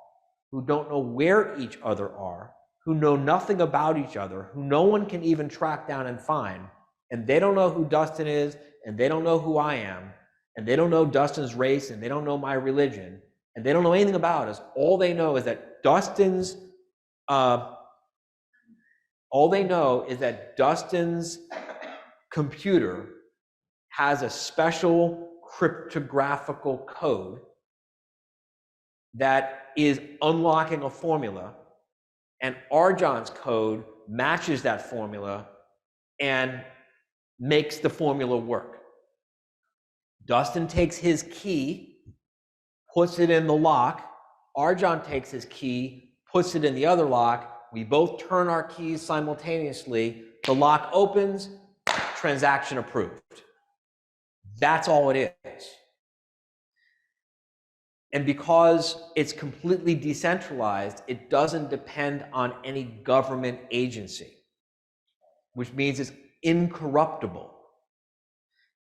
who don't know where each other are, who know nothing about each other, who no one can even track down and find, and they don't know who Dustin is, and they don't know who I am, and they don't know Dustin's race, and they don't know my religion, and they don't know anything about us. All they know is that Dustin's computer has a special cryptographical code that is unlocking a formula, and Arjan's code matches that formula and makes the formula work. Dustin takes his key, puts it in the lock. Arjan takes his key, puts it in the other lock. We both turn our keys simultaneously. The lock opens, transaction approved. That's all it is. And because it's completely decentralized, it doesn't depend on any government agency, which means it's incorruptible.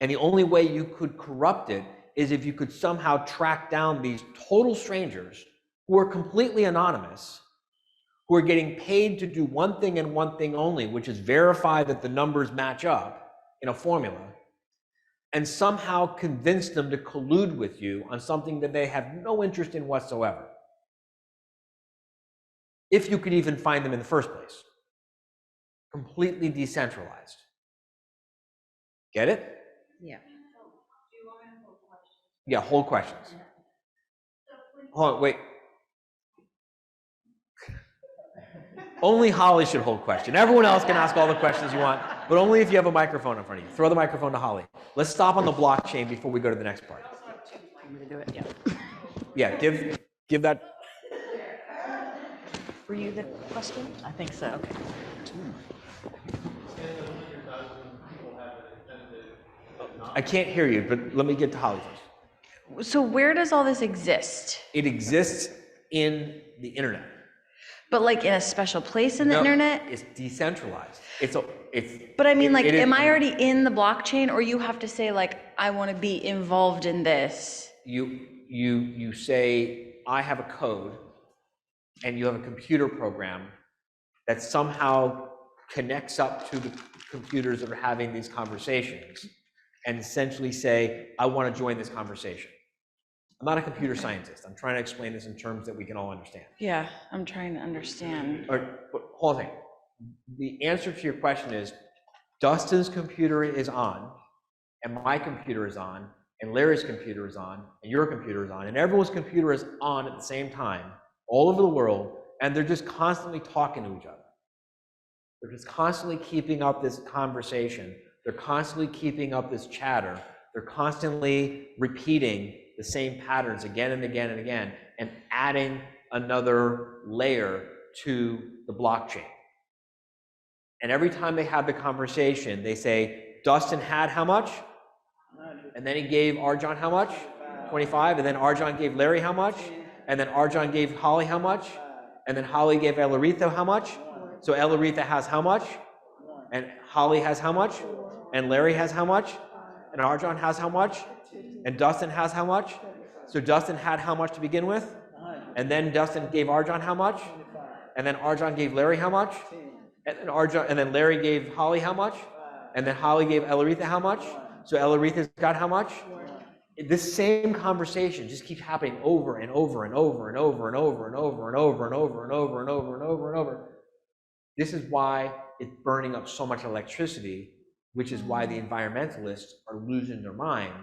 And the only way you could corrupt it is if you could somehow track down these total strangers who are completely anonymous, who are getting paid to do one thing and one thing only, which is verify that the numbers match up in a formula, and somehow convince them to collude with you on something that they have no interest in whatsoever. If you could even find them in the first place. Completely decentralized. Get it? Yeah. Yeah, hold questions. Hold on, wait. Only Holly should hold question. Everyone else can ask all the questions you want, but only if you have a microphone in front of you. Throw the microphone to Holly. Let's stop on the blockchain before we go to the next part. I'm gonna do it, yeah. Yeah, give that. Were you the question? I think so. Okay. I can't hear you, but let me get to Holly first. So where does all this exist? It exists in the internet. But like in a special place in the No, internet? It's decentralized. It's. But I mean, like, it is- am I already in the blockchain, or you have to say, like, I want to be involved in this? You say, I have a code, and you have a computer program that somehow connects up to the computers that are having these conversations and essentially say, I want to join this conversation. I'm not a computer scientist. I'm trying to explain this in terms that we can all understand. Yeah, I'm trying to understand. But hold on a second. The answer to your question is, Dustin's computer is on, and my computer is on, and Larry's computer is on, and your computer is on, and everyone's computer is on at the same time, all over the world, and they're just constantly talking to each other. They're just constantly keeping up this conversation. They're constantly keeping up this chatter. They're constantly repeating the same patterns again and again and again, and adding another layer to the blockchain. And every time they have the conversation, they say, Dustin had how much? And then he gave Arjan how much? 25. And then Arjan gave Larry how much? And then Arjan gave Holly how much? And then Holly gave Elaretha how much? So Elaretha has how much? And Holly has how much? And Larry has how much? And Arjan has how much? And Dustin has how much? So Dustin had how much to begin with? And then Dustin gave Arjan how much? And then Arjan gave Larry how much? And then Larry gave Holly how much? And then Holly gave Elaretha how much? So Elaretha's got how much? This same conversation just keeps happening over and over and over and over and over and over and over and over and over and over and over and over. This is why it's burning up so much electricity, which is why the environmentalists are losing their mind,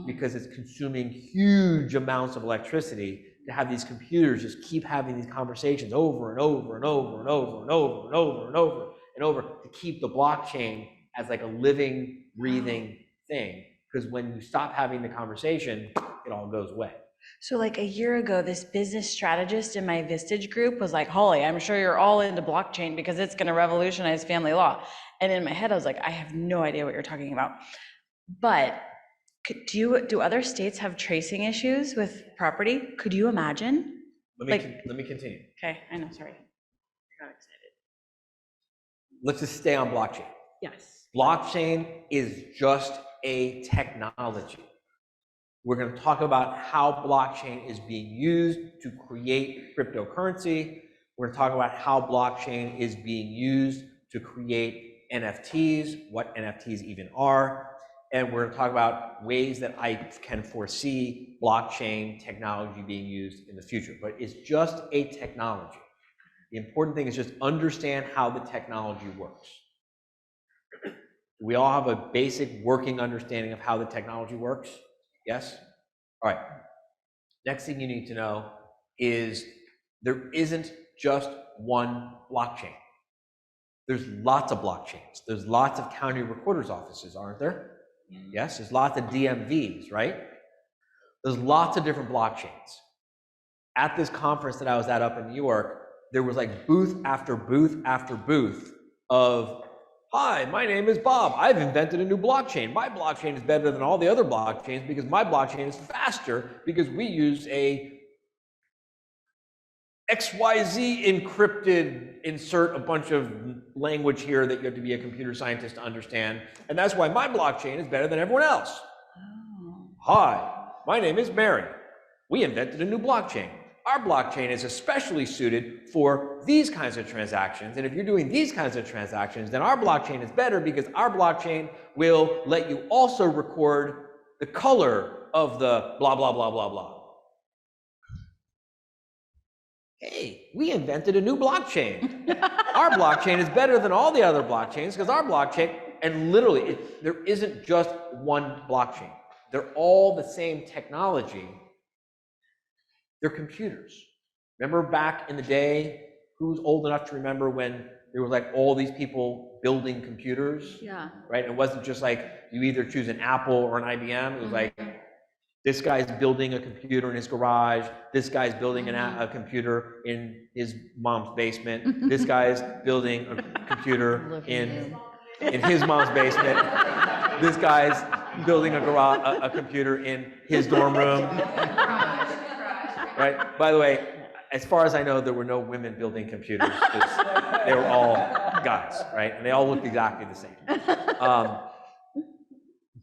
because it's consuming huge amounts of electricity to have these computers just keep having these conversations over and over and over and over and over and over and over and over to keep the blockchain as like a living, breathing thing. Because when you stop having the conversation, it all goes away. So like a year ago, this business strategist in my Vistage group was like, Holly, I'm sure you're all into blockchain because it's going to revolutionize family law. And in my head, I was like, I have no idea what you're talking about. But do other states have tracing issues with property? Could you imagine? Let me continue. Okay, I know, sorry. I got excited. Let's just stay on blockchain. Yes. Blockchain is just a technology. We're going to talk about how blockchain is being used to create cryptocurrency. We're going to talk about how blockchain is being used to create NFTs, what NFTs even are. And we're going to talk about ways that I can foresee blockchain technology being used in the future. But it's just a technology. The important thing is just understand how the technology works. We all have a basic working understanding of how the technology works. Yes? All right. Next thing you need to know is there isn't just one blockchain. There's lots of blockchains. There's lots of county recorder's offices, aren't there? Yes, there's lots of DMVs, right? There's lots of different blockchains. At this conference that I was at up in New York, there was like booth after booth after booth of, hi, my name is Bob. I've invented a new blockchain. My blockchain is better than all the other blockchains because my blockchain is faster because we use a XYZ encrypted, insert a bunch of language here that you have to be a computer scientist to understand. And that's why my blockchain is better than everyone else. Oh. Hi, my name is Mary. We invented a new blockchain. Our blockchain is especially suited for these kinds of transactions. And if you're doing these kinds of transactions, then our blockchain is better because our blockchain will let you also record the color of the blah, blah, blah, blah, blah. Hey, we invented a new blockchain. Our blockchain is better than all the other blockchains because our blockchain, and literally, there isn't just one blockchain. They're all the same technology. They're computers. Remember back in the day, who's old enough to remember when there was like all these people building computers? Yeah. Right? It wasn't just like you either choose an Apple or an IBM. It was like, this guy's building a computer in his garage. This guy's building a computer in his mom's basement. This guy's building a computer in his mom's basement. This guy's building a computer in his dorm room. Right? By the way, as far as I know, there were no women building computers. They were all guys, right? And they all looked exactly the same.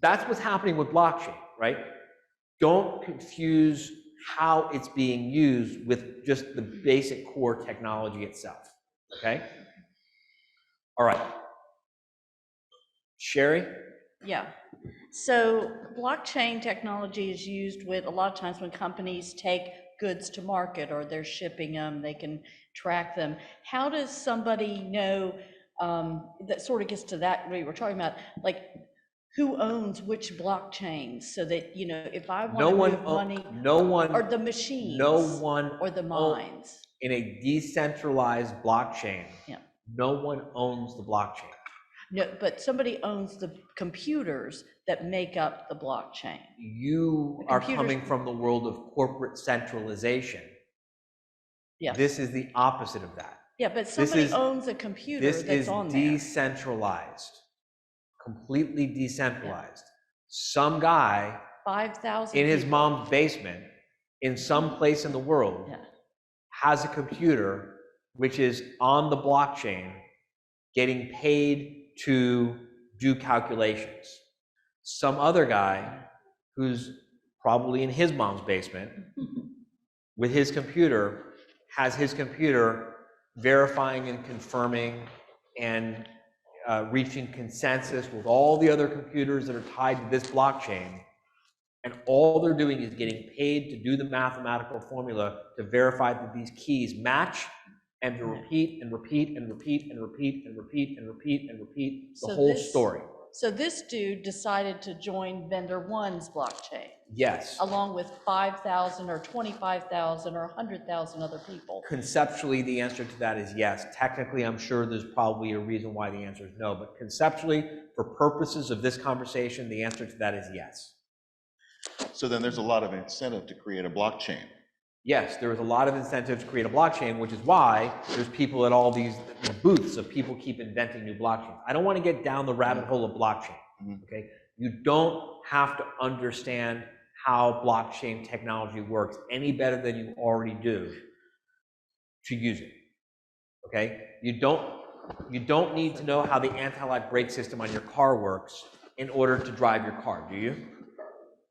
That's what's happening with blockchain, right? Don't confuse how it's being used with just the basic core technology itself. okay? All right. Sherry? Yeah. So blockchain technology is used with a lot of times when companies take goods to market or they're shipping them, they can track them. How does somebody know, that sort of gets to that we were talking about, like who owns which blockchains so that, you know, if I want to move money, or the machines, or the mines. In a decentralized blockchain, Yeah. no one owns the blockchain. No, but somebody owns the computers that make up the blockchain. You are coming from the world of corporate centralization. Yes. This is the opposite of that. Yeah, but somebody owns a computer that's on there. This is decentralized, completely decentralized. Some guy 5,000 in his people. mom's basement in some place in the world has a computer which is on the blockchain getting paid to do calculations. Some other guy who's probably in his mom's basement with his computer has his computer verifying and confirming and reaching consensus with all the other computers that are tied to this blockchain. And all they're doing is getting paid to do the mathematical formula to verify that these keys match and to repeat and repeat and repeat and repeat and repeat and repeat and repeat the whole story. So this dude decided to join vendor one's blockchain. Yes. Along with 5,000 or 25,000 or 100,000 other people. Conceptually, the answer to that is yes. Technically, I'm sure there's probably a reason why the answer is no, but conceptually, for purposes of this conversation, the answer to that is yes. So then there's a lot of incentive to create a blockchain. Yes, there is a lot of incentive to create a blockchain, which is why there's people at all these booths of people keep inventing new blockchains. I don't want to get down the rabbit hole of blockchain, okay? You don't have to understand how blockchain technology works any better than you already do to use it, okay? You don't need to know how the anti-lock brake system on your car works in order to drive your car, do you?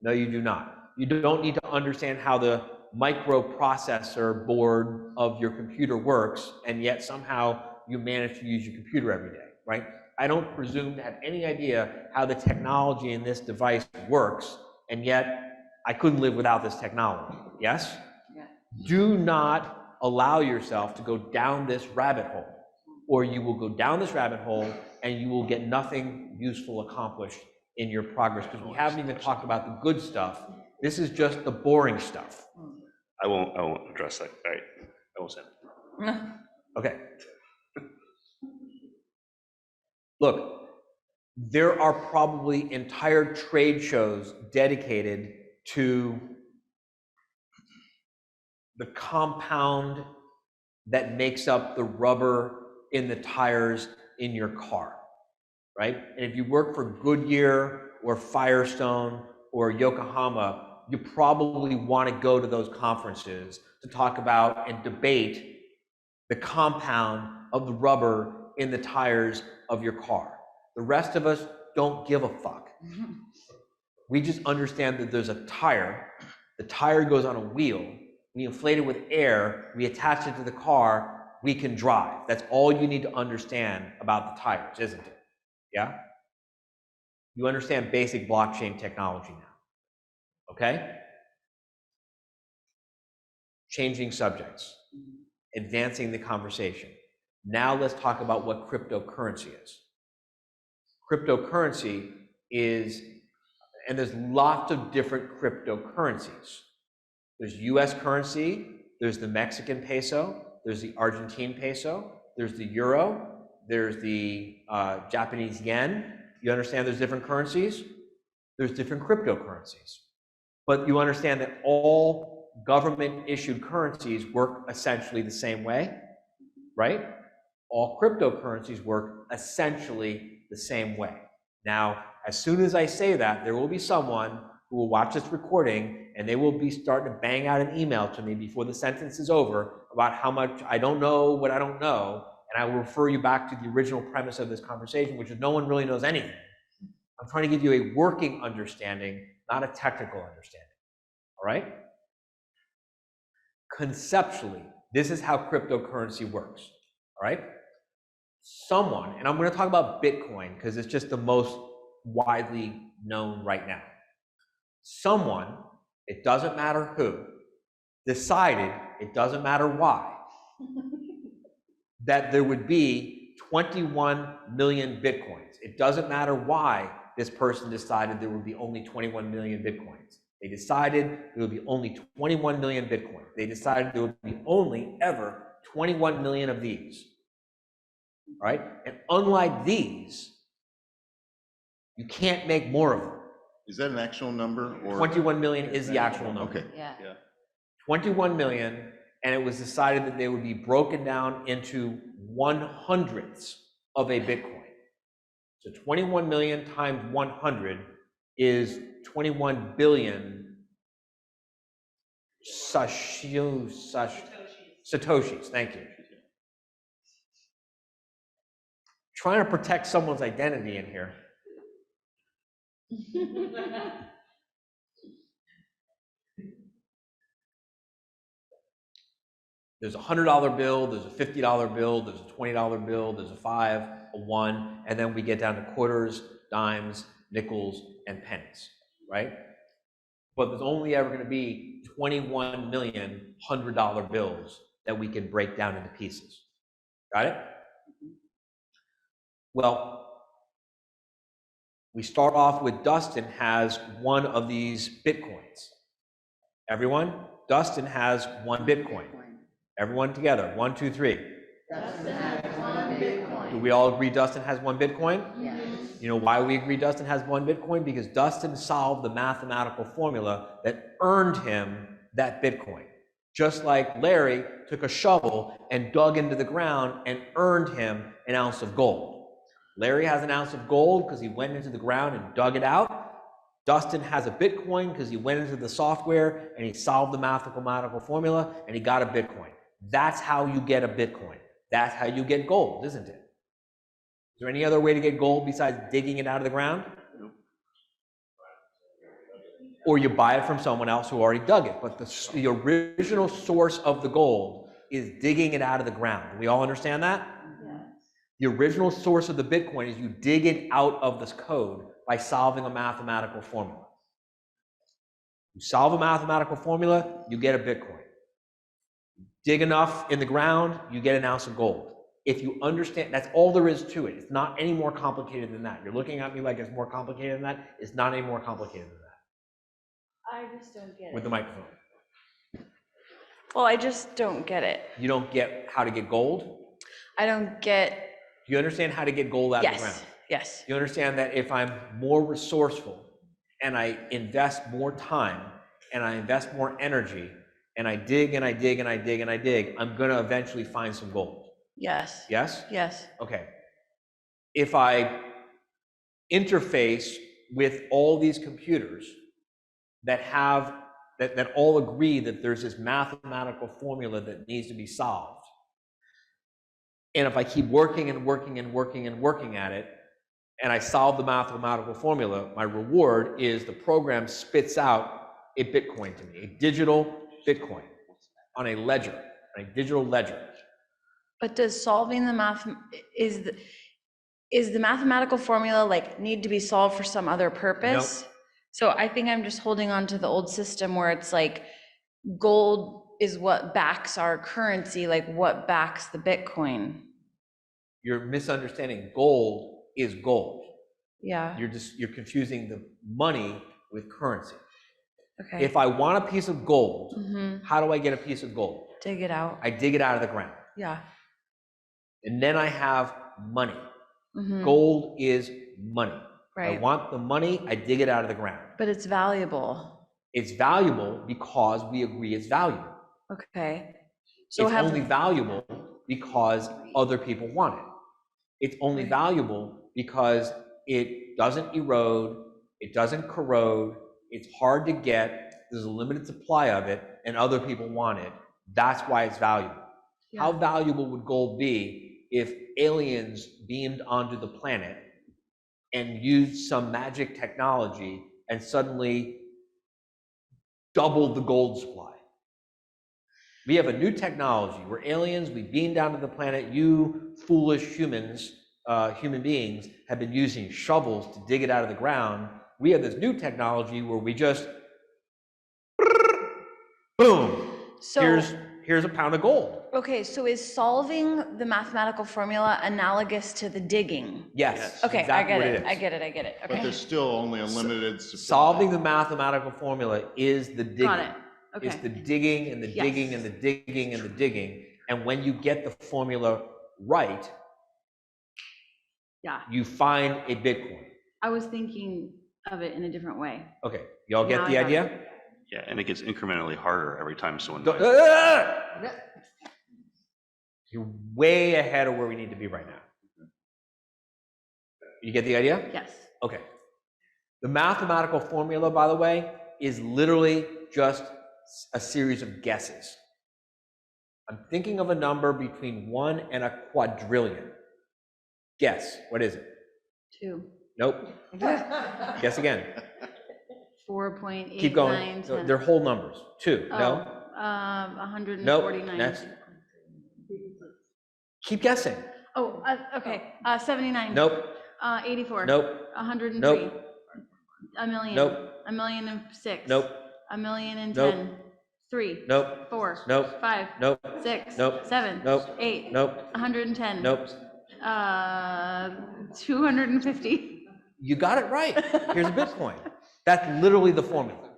No, you do not. You don't need to understand how the microprocessor board of your computer works, and yet somehow you manage to use your computer every day, right? I don't presume to have any idea how the technology in this device works, and yet I couldn't live without this technology, yes? Yeah. Do not allow yourself to go down this rabbit hole, or you will go down this rabbit hole and you will get nothing useful accomplished in your progress, because we haven't even talked about the good stuff. This is just the boring stuff. I won't address that. All right, I won't say it. Okay. Look, there are probably entire trade shows dedicated to the compound that makes up the rubber in the tires in your car, right? And if you work for Goodyear or Firestone or Yokohama, you probably want to go to those conferences to talk about and debate the compound of the rubber in the tires of your car. The rest of us don't give a fuck. We just understand that there's a tire. The tire goes on a wheel. We inflate it with air. We attach it to the car. We can drive. That's all you need to understand about the tires, isn't it? Yeah? You understand basic blockchain technology now. Okay? Changing subjects, advancing the conversation. Now let's talk about what cryptocurrency is. Cryptocurrency is, and there's lots of different cryptocurrencies. There's US currency, there's the Mexican peso, there's the Argentine peso, there's the euro, there's the Japanese yen. You understand there's different currencies? There's different cryptocurrencies. But you understand that all government-issued currencies work essentially the same way, right? All cryptocurrencies work essentially the same way. Now, as soon as I say that, there will be someone who will watch this recording and they will be starting to bang out an email to me before the sentence is over about how much I don't know what I don't know, and I will refer you back to the original premise of this conversation, which is no one really knows anything. I'm trying to give you a working understanding, not a technical understanding, all right? Conceptually, this is how cryptocurrency works, right? Someone, and I'm going to talk about Bitcoin because it's just the most widely known right now. Someone, it doesn't matter who, decided, it doesn't matter why, that there would be 21 million Bitcoins. It doesn't matter why this person decided there would be only 21 million Bitcoins. They decided there would be only 21 million Bitcoin. They decided there would be only ever 21 million of these, right? And unlike these, you can't make more of them. Is that an actual number or? 21 million is the actual number. Okay. Yeah. 21 million, and it was decided that they would be broken down into 1/100ths of a Bitcoin. So 21 million times 100 is 21 billion Satoshis, thank you. Trying to protect someone's identity in here. There's a $100 bill, there's a $50 bill, there's a $20 bill, there's a 5, a 1, and then we get down to quarters, dimes, nickels, and pennies, right? But there's only ever going to be 21 million $100 bills that we can break down into pieces. Got it? Well, we start off with Dustin has one of these Bitcoins. Everyone? Dustin has one Bitcoin. Everyone together. 1, 2, 3. Dustin has one Bitcoin. Do we all agree Dustin has one Bitcoin? Yes. You know why we agree Dustin has one Bitcoin? Because Dustin solved the mathematical formula that earned him that Bitcoin. Just like Larry took a shovel and dug into the ground and earned him an ounce of gold. Larry has an ounce of gold because he went into the ground and dug it out. Dustin has a Bitcoin because he went into the software and he solved the mathematical formula and he got a Bitcoin. That's how you get a Bitcoin. That's how you get gold, isn't it? Is there any other way to get gold besides digging it out of the ground? Or you buy it from someone else who already dug it. But the original source of the gold is digging it out of the ground. We all understand that? Yes. The original source of the Bitcoin is you dig it out of this code by solving a mathematical formula. You solve a mathematical formula, you get a Bitcoin. Dig enough in the ground, you get an ounce of gold. If you understand, that's all there is to it. It's not any more complicated than that. You're looking at me like it's more complicated than that. It's not any more complicated than that. I just don't get With the it. microphone. Well, I just don't get it. You don't get how to get gold? I don't get, Do you understand how to get gold out of the ground? yes. You understand that if I'm more resourceful and I invest more time and I invest more energy and I dig and I dig and I dig and I dig, I'm going to eventually find some gold. Yes. Yes? Yes. Okay. If I interface with all these computers that all agree that there's this mathematical formula that needs to be solved, and if I keep working and working and working and working at it, and I solve the mathematical formula, my reward is the program spits out a Bitcoin to me, a digital Bitcoin on a ledger, a digital ledger. But does solving the math, is the mathematical formula like need to be solved for some other purpose? Nope. So I think I'm just holding on to the old system where it's like gold is what backs our currency, like what backs the Bitcoin. You're misunderstanding. Gold is gold. Yeah, You're confusing the money with currency. okay. If I want a piece of gold, Mm-hmm. how do I get a piece of gold? Dig it out. I dig it out of the ground. Yeah. And then I have money. Mm-hmm. Gold is money. I Right. want the money, I dig it out of the ground. But it's valuable. It's valuable because we agree it's valuable. Okay. So It's only valuable because other people want it. It's only Right. valuable because it doesn't erode, it doesn't corrode, it's hard to get, there's a limited supply of it, and other people want it. That's why it's valuable. Yeah. How valuable would gold be if aliens beamed onto the planet and used some magic technology and suddenly doubled the gold supply? I We have a new technology. We're aliens. We beamed down to the planet. You foolish humans, human beings, have been using shovels to dig it out of the ground. We have this new technology where we just, boom, So, here's a pound of gold. okay, so is solving the mathematical formula analogous to the digging? Yes. Okay, exactly I what get it it, is. I get it, I get it, But okay. there's still only a limited supply. Solving the mathematical formula is the digging. Got it, It's okay. the digging and the Yes. digging and the digging and the digging. And when you get the formula right, Yeah, you find a Bitcoin. I was thinking of it in a different way. Okay, y'all get Now the I got idea? it. Yeah, and it gets incrementally harder every time someone Go- buys. You're way ahead of where we need to be right now. You get the idea? Yes. Okay. The mathematical formula, by the way, is literally just a series of guesses. I'm thinking of a number between 1 and a quadrillion. Guess, what is it? 2. Nope. Guess again. 4.89. Keep going. They're whole numbers. 2. No. 149. Nope. Next. Keep guessing. Oh, okay, 79. Nope. 84. Nope. 103. Nope. A million. Nope. A million and 6. Nope. A million and Nope. 10. 3. Nope. 4. Nope. 5. Nope. 6. Nope. 7. Nope. 8. Nope. 110. Nope. 250. You got it right. Here's a Bitcoin. That's literally the formula.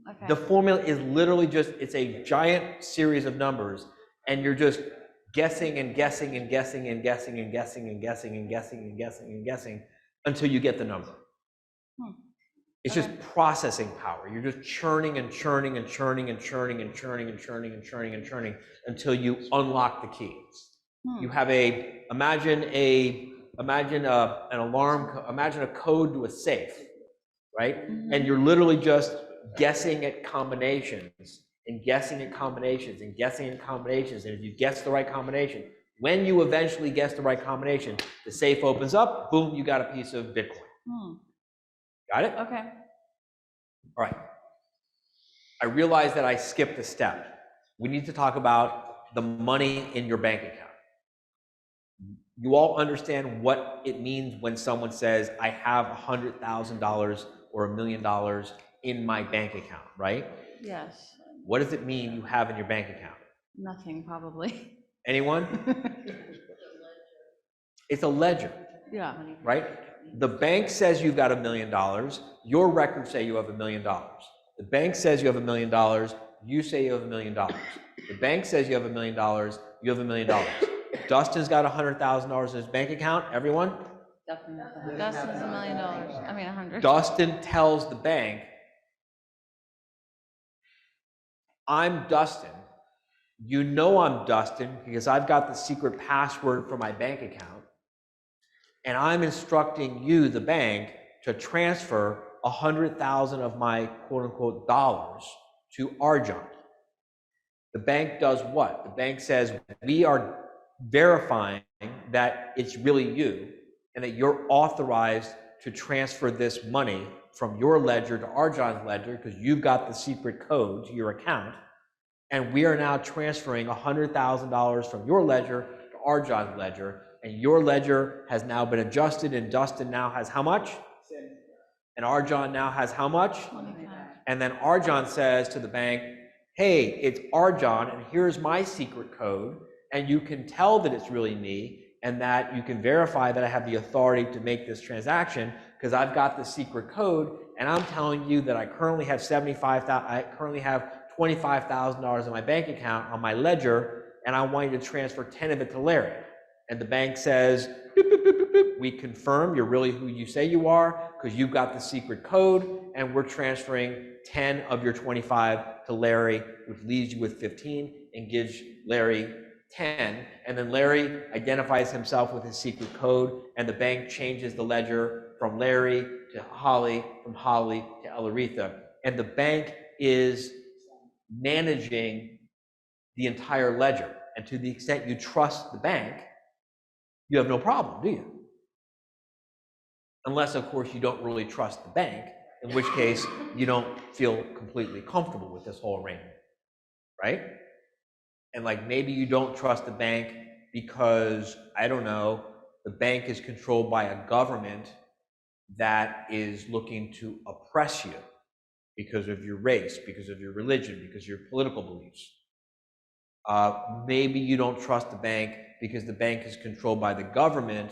Okay. The formula is literally just, it's a giant series of numbers, and you're just guessing and guessing and guessing and guessing and guessing and guessing and guessing and guessing and guessing until you get the number. It's just processing power. You're just churning and churning and churning and churning and churning and churning and churning and churning until you unlock the key. You have imagine an alarm, imagine a code to a safe, right? And you're literally just guessing at combinations and guessing at combinations and guessing at combinations. And if you guess the right combination, when you eventually guess the right combination, the safe opens up, boom, you got a piece of Bitcoin. Got it? Okay. All right. I realize that I skipped a step. We need to talk about the money in your bank account. You all understand what it means when someone says, I have $100,000 or $1 million in my bank account, right? Yes. What does it mean you have in your bank account? Nothing, probably. Anyone? It's a ledger, Yeah. right? The bank says you've got $1 million. Your records say you have $1 million. The bank says you have $1 million. You say you have $1 million. The bank says you have $1 million. You have $1 million. Dustin's got $100,000 in his bank account. Everyone? Dustin's $1 million. I mean, 100. Dustin tells the bank, I'm Dustin. You know I'm Dustin because I've got the secret password for my bank account. And I'm instructing you, the bank, to transfer 100,000 of my quote unquote dollars to Arjan. The bank does what? The bank says, we are verifying that it's really you and that you're authorized to transfer this money from your ledger to Arjan's ledger because you've got the secret code to your account. And we are now transferring $100,000 from your ledger to Arjan's ledger. And your ledger has now been adjusted, and Dustin now has how much? And Arjan now has how much? 25. And then Arjan says to the bank, hey, it's Arjan, and here's my secret code, and you can tell that it's really me, and that you can verify that I have the authority to make this transaction because I've got the secret code, and I'm telling you that I currently have $25,000 in my bank account on my ledger, and I want you to transfer 10 of it to Larry. And the bank says, boop, boop, boop, boop, boop. We confirm you're really who you say you are because you've got the secret code, and we're transferring 10 of your 25 to Larry, which leaves you with 15 and gives Larry 10. And then Larry identifies himself with his secret code, and the bank changes the ledger from Larry to Holly, from Holly to Elaretha. And the bank is managing the entire ledger. And to the extent you trust the bank, you have no problem, do you? Unless, of course, you don't really trust the bank, in which case you don't feel completely comfortable with this whole arrangement, right? And like maybe you don't trust the bank because, I don't know, the bank is controlled by a government that is looking to oppress you because of your race, because of your religion, because of your political beliefs. Maybe you don't trust the bank because the bank is controlled by the government,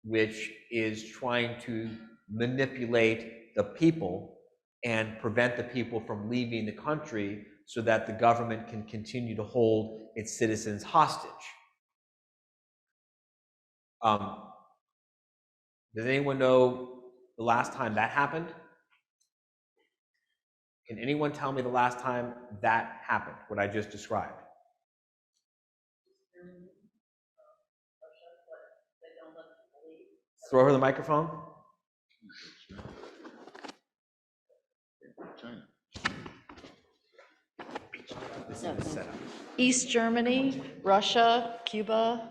which is trying to manipulate the people and prevent the people from leaving the country so that the government can continue to hold its citizens hostage. Does anyone know the last time that happened? Can anyone tell me the last time that happened, what I just described? Throw her the microphone. China. This is the setup. East Germany, Russia, Cuba,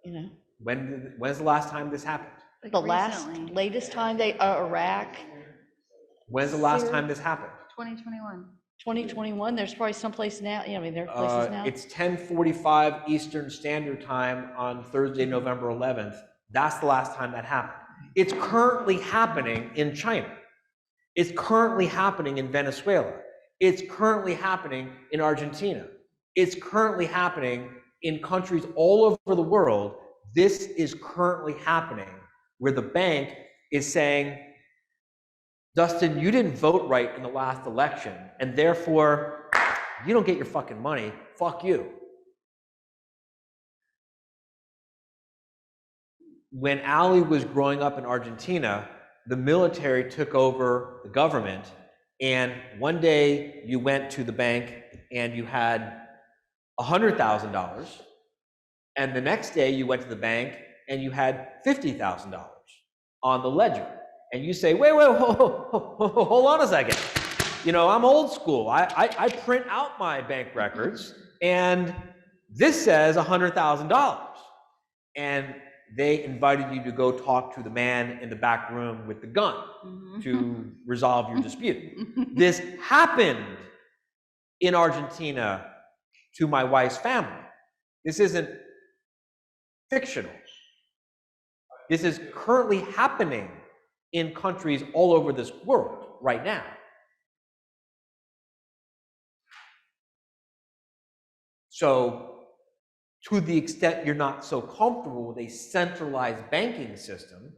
you know. When's the last time this happened? The latest time Iraq, When's the last time this happened? 2021. 2021, there's probably someplace now, I mean, there are places now. It's 10:45 Eastern Standard Time on Thursday, November 11th. That's the last time that happened. It's currently happening in China. It's currently happening in Venezuela. It's currently happening in Argentina. It's currently happening in countries all over the world. This is currently happening where the bank is saying, Dustin, you didn't vote right in the last election, and therefore, you don't get your fucking money. Fuck you. When Ali was growing up in Argentina, the military took over the government, and one day you went to the bank and you had $100,000, and the next day you went to the bank and you had $50,000 on the ledger. And you say, wait, hold on a second. You know, I'm old school. I print out my bank records, and this says $100,000. And they invited you to go talk to the man in the back room with the gun to resolve your dispute. This happened in Argentina to my wife's family. This isn't fictional. This is currently happening in countries all over this world right now. So, to the extent you're not so comfortable with a centralized banking system,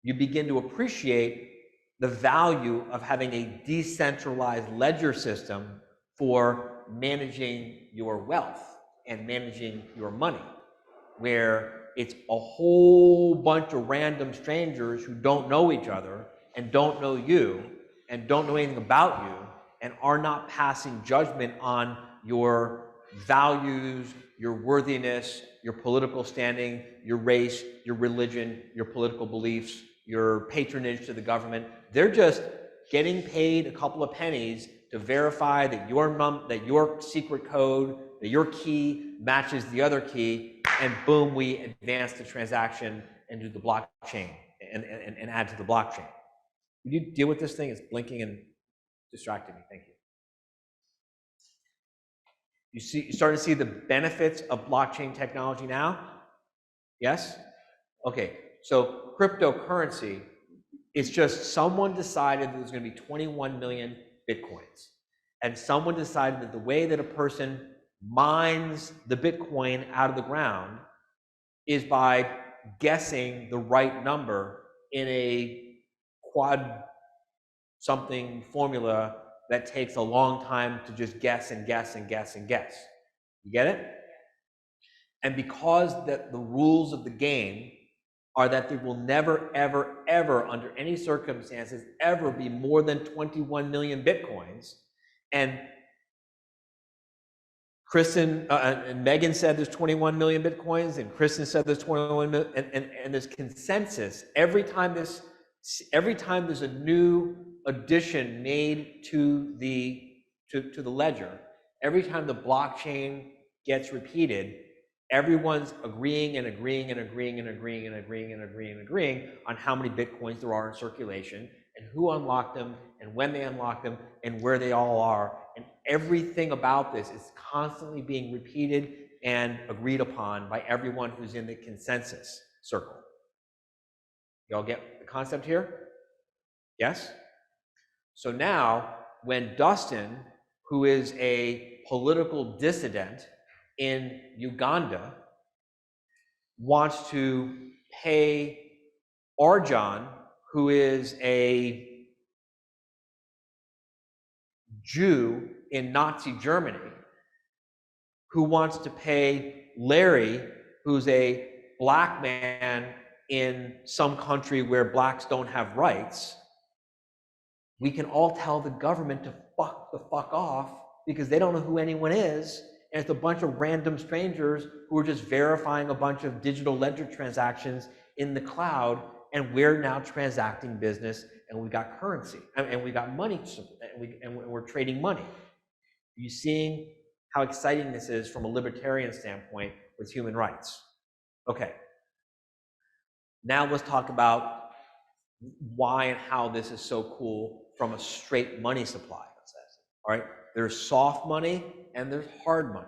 you begin to appreciate the value of having a decentralized ledger system for managing your wealth and managing your money, where it's a whole bunch of random strangers who don't know each other and don't know you and don't know anything about you and are not passing judgment on your values, your worthiness, your political standing, your race, your religion, your political beliefs, your patronage to the government. They're just getting paid a couple of pennies to verify that your secret code, that your key matches the other key, and boom, we advance the transaction into the blockchain and add to the blockchain. Will you deal with this thing? It's blinking and distracting me. Thank you. You starting to see the benefits of blockchain technology now? Yes? Okay, so cryptocurrency is just someone decided that there's going to be 21 million Bitcoins. And someone decided that the way that a person mines the Bitcoin out of the ground is by guessing the right number in a quad something formula that takes a long time to just guess and guess and guess and guess. You get it? And because the rules of the game are that there will never, ever, ever, under any circumstances, ever be more than 21 million Bitcoins, and Kristen and Megan said there's 21 million Bitcoins, and Kristen said there's 21 million, and there's consensus every time there's a new addition made to the ledger, every time the blockchain gets repeated, everyone's agreeing and agreeing and agreeing and agreeing and agreeing and agreeing and agreeing on how many Bitcoins there are in circulation and who unlocked them and when they unlocked them and where they all are. And everything about this is constantly being repeated and agreed upon by everyone who's in the consensus circle. Y'all get the concept here? Yes? So now, when Dustin, who is a political dissident in Uganda, wants to pay Arjan, who is a Jew in Nazi Germany, who wants to pay Larry, who's a black man in some country where blacks don't have rights, we can all tell the government to fuck the fuck off because they don't know who anyone is, and it's a bunch of random strangers who are just verifying a bunch of digital ledger transactions in the cloud, and we're now transacting business, and we got currency, and we got money, and we're trading money. Are you seeing how exciting this is from a libertarian standpoint with human rights? Okay. Now let's talk about why and how this is so cool from a straight money supply. All right, there's soft money and there's hard money.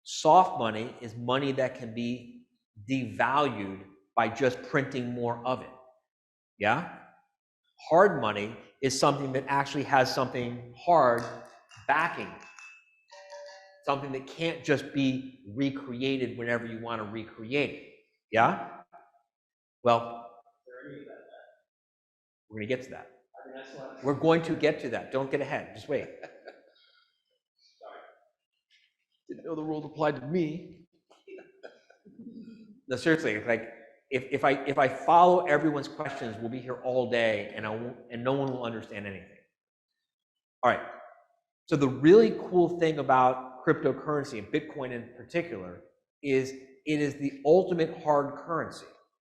Soft money is money that can be devalued by just printing more of it. Yeah? Hard money is something that actually has something hard backing it. Something that can't just be recreated whenever you want to recreate it. Yeah? Well, we're going to get to that. We're going to get to that. Don't get ahead. Just wait. Didn't know the rules applied to me. No, seriously, like if I follow everyone's questions, we'll be here all day, and no one will understand anything. All right. So the really cool thing about cryptocurrency, and Bitcoin in particular, is it is the ultimate hard currency,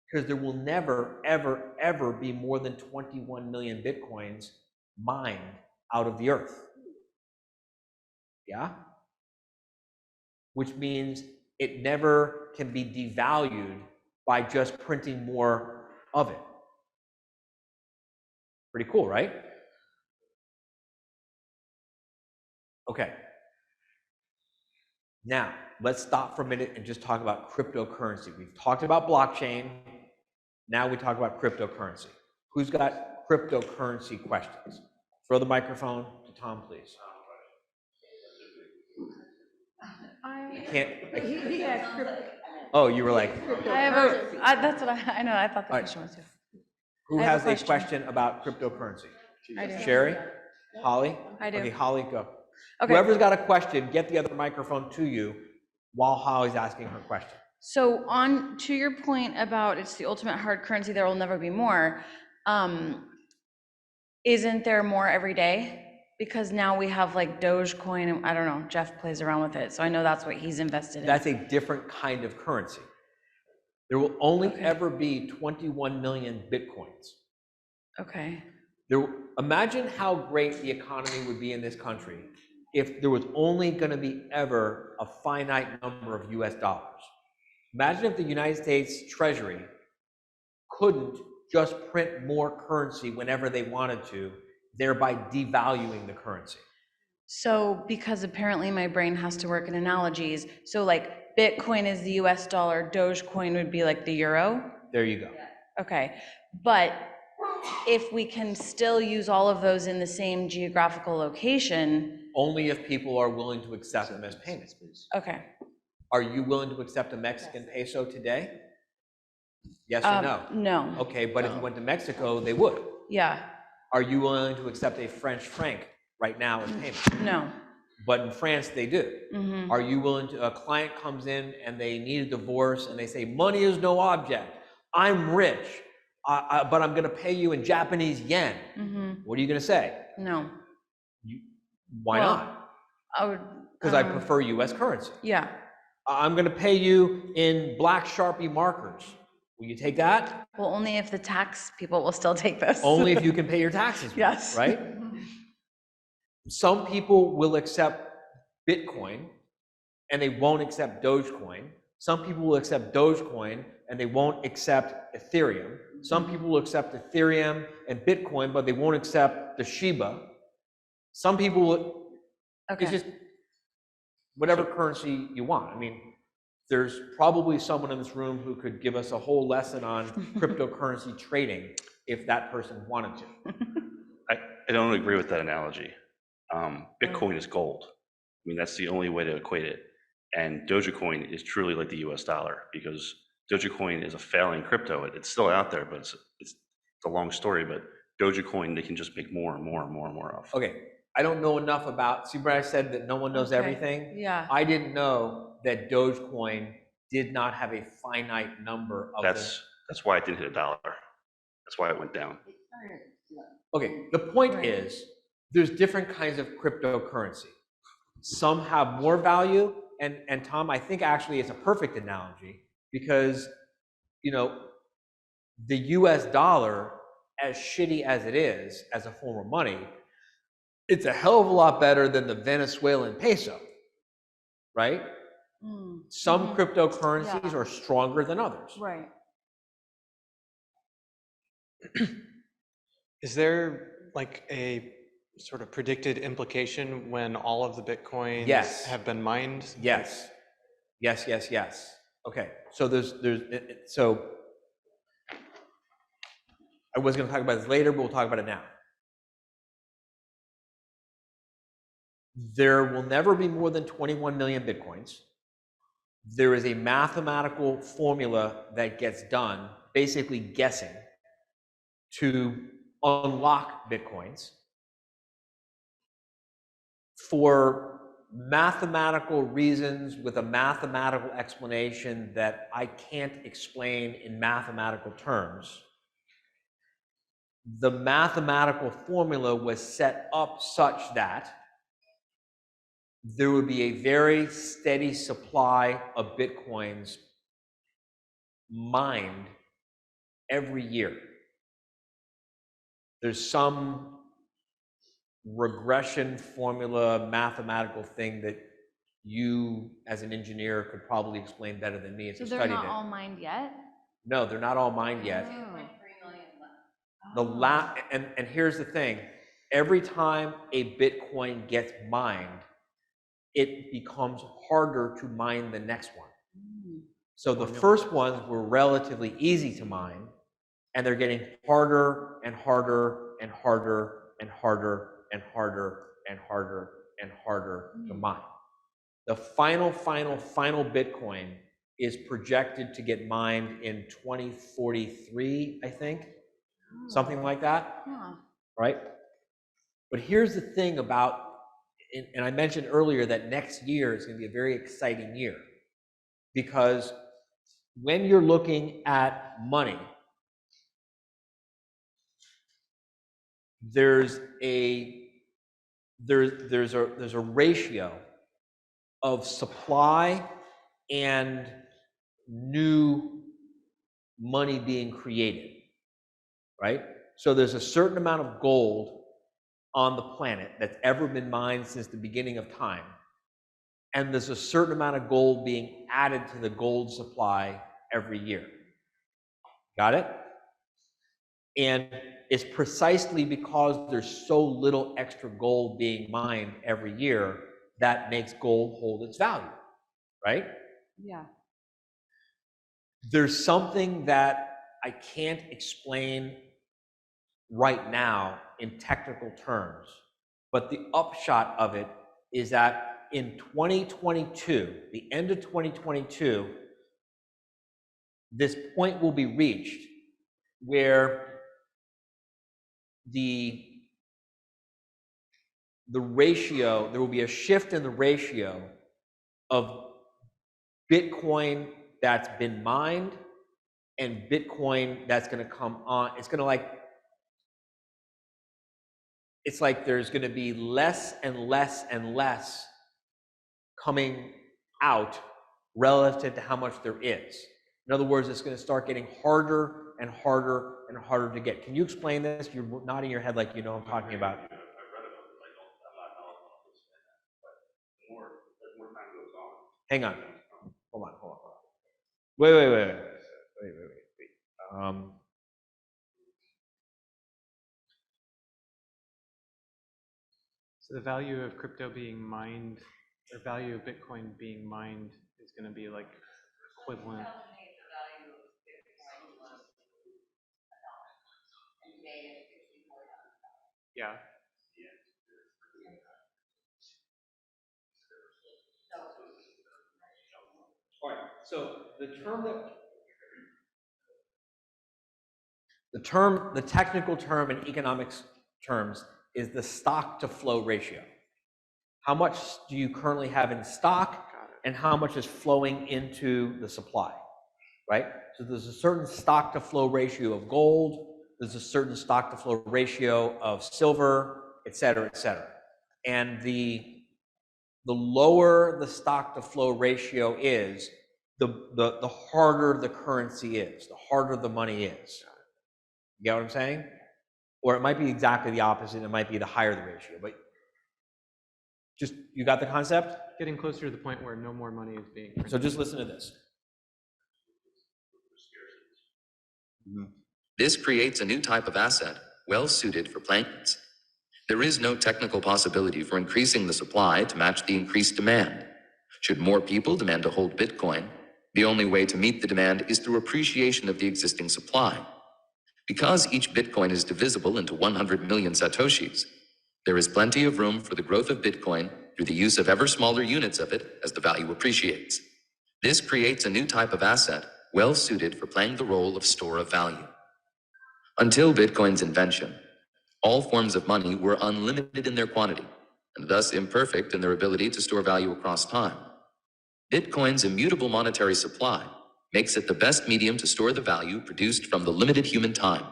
because there will never, ever, ever be more than 21 million Bitcoins mined out of the earth. Yeah? Which means it never can be devalued by just printing more of it. Pretty cool, right? Okay. Now, let's stop for a minute and just talk about cryptocurrency. We've talked about blockchain. Now we talk about cryptocurrency. Who's got cryptocurrency questions? Throw the microphone to Tom, please. Oh, you were like, That's what I know, I thought the All right. question was too. who I have has a a question. question about cryptocurrency? I do. Sherry? Holly? I do. Okay, Holly, go. Okay. Whoever's got a question, get the other microphone to you while Holly's asking her question. So on to your point about it's the ultimate hard currency, there will never be more. Isn't there more every day? Because now we have like Dogecoin, and I don't know, Jeff plays around with it, so I know that's what he's invested in. That's a different kind of currency. There will only ever be 21 million Bitcoins. Okay. Imagine how great the economy would be in this country if there was only going to be ever a finite number of US dollars. Imagine if the United States Treasury couldn't just print more currency whenever they wanted to, thereby devaluing the currency. So because apparently my brain has to work in analogies, so like Bitcoin is the US dollar, Dogecoin would be like the euro? There you go. Okay, but if we can still use all of those in the same geographical location. Only if people are willing to accept them as payments. Okay. Are you willing to accept a Mexican peso today? Yes or no? No. Okay, but if you went to Mexico, they would. Yeah. Are you willing to accept a French franc right now as payment? No. But in France, they do. Mm-hmm. Are you willing to, a client comes in and they need a divorce and they say, money is no object. I'm rich, but I'm going to pay you in Japanese yen. Mm-hmm. What are you going to say? No. Why not? I would. Because I prefer US currency. Yeah. I'm going to pay you in black Sharpie markers. Will you take that? Well, only if the tax people will still take this. Only if you can pay your taxes. with it, Yes. Right? Some people will accept Bitcoin and they won't accept Dogecoin. Some people will accept Dogecoin and they won't accept Ethereum. Some people will accept Ethereum and Bitcoin, but they won't accept the Shiba. Some people will, Okay. it's just, whatever currency you want. I mean, there's probably someone in this room who could give us a whole lesson on cryptocurrency trading if that person wanted to. I don't agree with that analogy. Bitcoin is gold. I mean, that's the only way to equate it. And Dogecoin is truly like the US dollar, because Dogecoin is a failing crypto. It's still out there, but it's a long story. But Dogecoin, they can just make more and more and more and more of. Okay, I don't know enough about, see where I said that no one knows Okay, everything? yeah. I didn't know that Dogecoin did not have a finite number of them. That's why it didn't hit $1. That's why it went down. Okay, the point Right. is, there's different kinds of cryptocurrency. Some have more value, and Tom, I think actually it's a perfect analogy, because, you know, the US dollar, as shitty as it is as a form of money, it's a hell of a lot better than the Venezuelan peso, right? Some cryptocurrencies are stronger than others. Right. Is there like a sort of predicted implication when all of the Bitcoins Yes. have been mined? Yes. Yes, yes, yes. Okay, so so I was going to talk about this later, but we'll talk about it now. There will never be more than 21 million Bitcoins. There is a mathematical formula that gets done, basically guessing, to unlock Bitcoins. For mathematical reasons, with a mathematical explanation that I can't explain in mathematical terms, the mathematical formula was set up such that there would be a very steady supply of Bitcoins mined every year. There's some regression formula, mathematical thing that you, as an engineer, could probably explain better than me if So you they're studied not it. all mined yet? No, they're not all mined yet. Oh. And here's the thing. Every time a Bitcoin gets mined, it becomes harder to mine the next one. So the first ones were relatively easy to mine, and they're getting harder and harder and harder and harder and harder and harder and harder to mine. The final Bitcoin is projected to get mined in 2043, I think, something like that, right? But here's the thing about, and I mentioned earlier that next year is going to be a very exciting year, because when you're looking at money, there's a ratio of supply and new money being created, right? So there's a certain amount of gold on the planet that's ever been mined since the beginning of time, and there's a certain amount of gold being added to the gold supply every year. Got it? And it's precisely because there's so little extra gold being mined every year that makes gold hold its value, right? Yeah. There's something that I can't explain right now in technical terms, but the upshot of it is that in 2022, the end of 2022, this point will be reached where the ratio, there will be a shift in the ratio of Bitcoin that's been mined and Bitcoin that's going to come on. It's going to it's like there's going to be less and less and less coming out relative to how much there is. In other words, it's going to start getting harder and harder and harder to get. Can you explain this? You're nodding your head like you know what I'm talking about. Hang on. Hold on. Wait. So the value of crypto being mined The value of Bitcoin being mined is going to be like equivalent. Yeah. All right, so the technical term in economics terms is the stock to flow ratio. How much do you currently have in stock and how much is flowing into the supply, right? So there's a certain stock to flow ratio of gold, there's a certain stock to flow ratio of silver, et cetera, et cetera. And the lower the stock to flow ratio is, the harder the currency is, the harder the money is. You get what I'm saying? Or it might be exactly the opposite, it might be the higher the ratio, but just, you got the concept? Getting closer to the point where no more money is being printed. So just listen to this. This creates a new type of asset, well suited for planktons. There is no technical possibility for increasing the supply to match the increased demand. Should more people demand to hold Bitcoin, the only way to meet the demand is through appreciation of the existing supply. Because each Bitcoin is divisible into 100 million Satoshis, there is plenty of room for the growth of Bitcoin through the use of ever smaller units of it as the value appreciates. This creates a new type of asset, well suited for playing the role of store of value. Until Bitcoin's invention, all forms of money were unlimited in their quantity, and thus imperfect in their ability to store value across time. Bitcoin's immutable monetary supply makes it the best medium to store the value produced from the limited human time,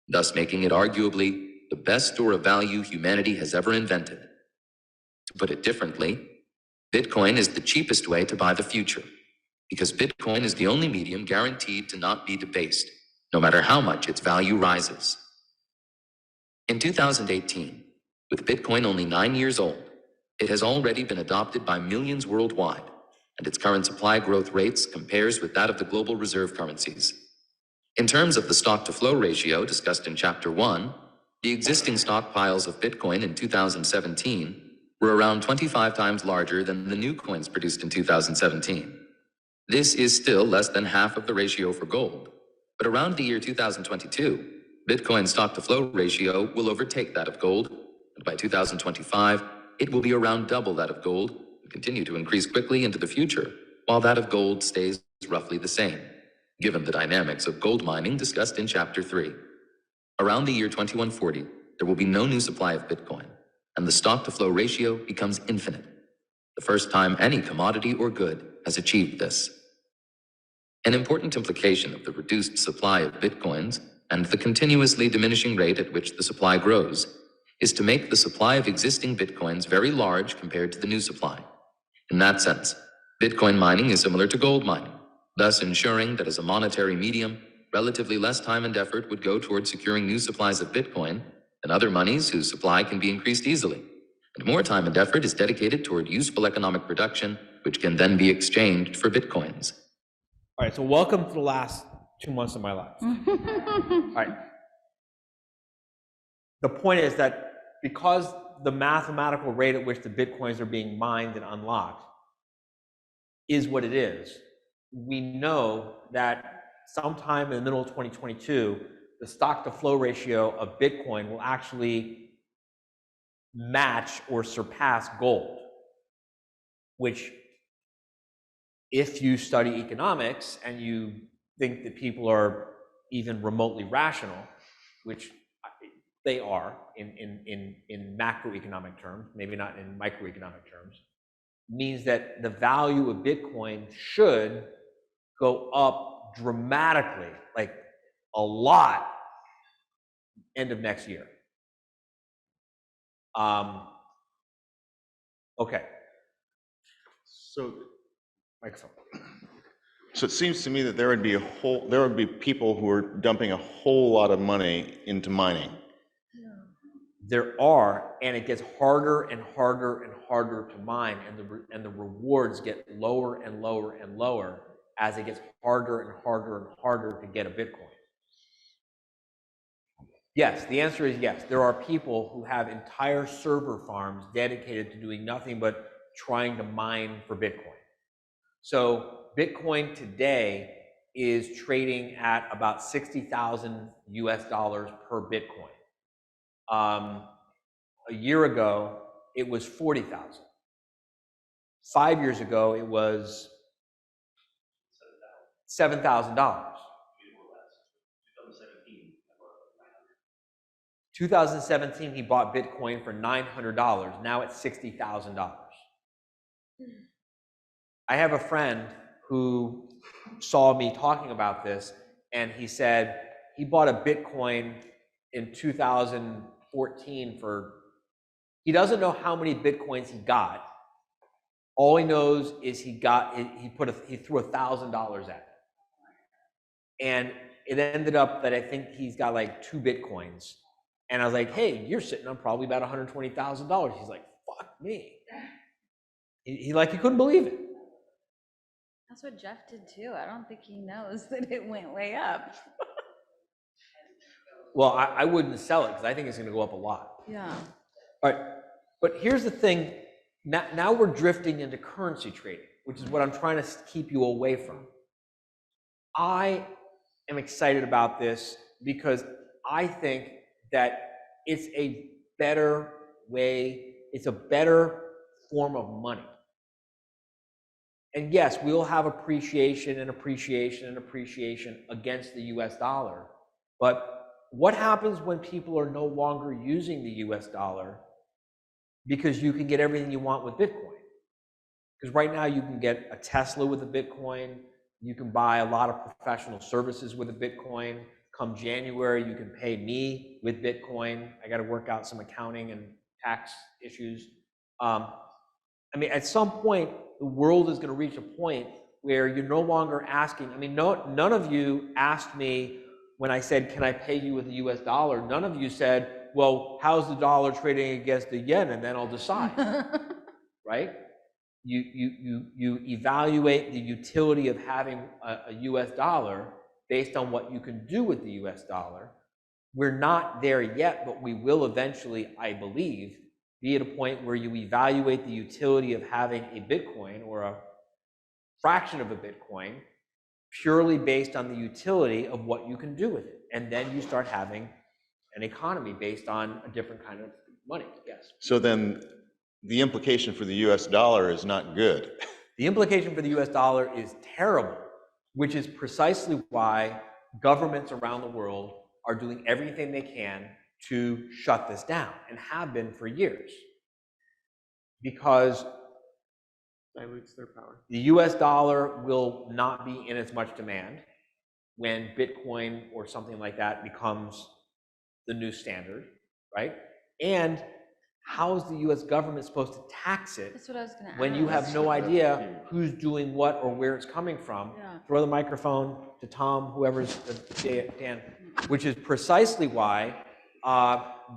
thus making it arguably the best store of value humanity has ever invented. To put it differently, Bitcoin is the cheapest way to buy the future, because Bitcoin is the only medium guaranteed to not be debased, no matter how much its value rises. In 2018, with Bitcoin only 9 years old, it has already been adopted by millions worldwide, and its current supply growth rates compares with that of the global reserve currencies. In terms of the stock-to-flow ratio discussed in Chapter 1, the existing stockpiles of Bitcoin in 2017 were around 25 times larger than the new coins produced in 2017. This is still less than half of the ratio for gold, but around the year 2022, Bitcoin's stock-to-flow ratio will overtake that of gold, and by 2025, it will be around double that of gold and continue to increase quickly into the future, while that of gold stays roughly the same, given the dynamics of gold mining discussed in Chapter 3. Around the year 2140, there will be no new supply of Bitcoin, and the stock-to-flow ratio becomes infinite, the first time any commodity or good has achieved this. An important implication of the reduced supply of Bitcoins and the continuously diminishing rate at which the supply grows is to make the supply of existing Bitcoins very large compared to the new supply. In that sense, Bitcoin mining is similar to gold mining, thus ensuring that as a monetary medium, relatively less time and effort would go towards securing new supplies of Bitcoin than other monies whose supply can be increased easily, and more time and effort is dedicated toward useful economic production, which can then be exchanged for Bitcoins. All right, so welcome to the last 2 months of my life. All right. The point is that because the mathematical rate at which the Bitcoins are being mined and unlocked is what it is, we know that sometime in the middle of 2022, the stock-to-flow ratio of Bitcoin will actually match or surpass gold, which, if you study economics and you think that people are even remotely rational, which they are in macroeconomic terms, maybe not in microeconomic terms, means that the value of Bitcoin should go up dramatically, like a lot, end of next year. Okay. So Microphone. So it seems to me that there would be people who are dumping a whole lot of money into mining. There are, and it gets harder and harder and harder to mine, and the rewards get lower and lower and lower as it gets harder and harder and harder to get a Bitcoin. Yes, the answer is yes. There are people who have entire server farms dedicated to doing nothing but trying to mine for Bitcoin. So Bitcoin today is trading at about 60,000 US dollars per Bitcoin. A year ago, it was 40,000. 5 years ago, it was $7,000. 2017, he bought Bitcoin for $900. Now it's $60,000. I have a friend who saw me talking about this, and he said he bought a Bitcoin in 2014 for, he doesn't know how many Bitcoins he got. All he knows is he threw $1,000 at it. And it ended up that I think he's got like 2 Bitcoins. And I was like, hey, you're sitting on probably about $120,000. He's like, fuck me. He couldn't believe it. That's what Jeff did too. I don't think he knows that it went way up. Well, I wouldn't sell it because I think it's going to go up a lot. Yeah. All right, but here's the thing. Now we're drifting into currency trading, which is what I'm trying to keep you away from. I am excited about this because I think that it's a better way, it's a better form of money. And yes, we'll have appreciation and appreciation and appreciation against the US dollar. But what happens when people are no longer using the US dollar because you can get everything you want with Bitcoin? Because right now you can get a Tesla with a Bitcoin. You can buy a lot of professional services with a Bitcoin. Come January, you can pay me with Bitcoin. I got to work out some accounting and tax issues. I mean, at some point, the world is going to reach a point where you're no longer asking. I mean, none of you asked me when I said, can I pay you with the US dollar? None of you said, well, how's the dollar trading against the yen? And then I'll decide, right? You evaluate the utility of having a US dollar based on what you can do with the US dollar. We're not there yet, but we will eventually, I believe, be at a point where you evaluate the utility of having a Bitcoin or a fraction of a Bitcoin purely based on the utility of what you can do with it. And then you start having an economy based on a different kind of money, yes. So then the implication for the US dollar is not good. The implication for the US dollar is terrible, which is precisely why governments around the world are doing everything they can to shut this down and have been for years. Because Dilutes their power. the US dollar will not be in as much demand when Bitcoin or something like that becomes the new standard, right? And how is the US government supposed to tax it That's what I was going to ask. when you have no idea who's doing what or where it's coming from? Yeah. Throw the microphone to Tom, whoever's Dan, which is precisely why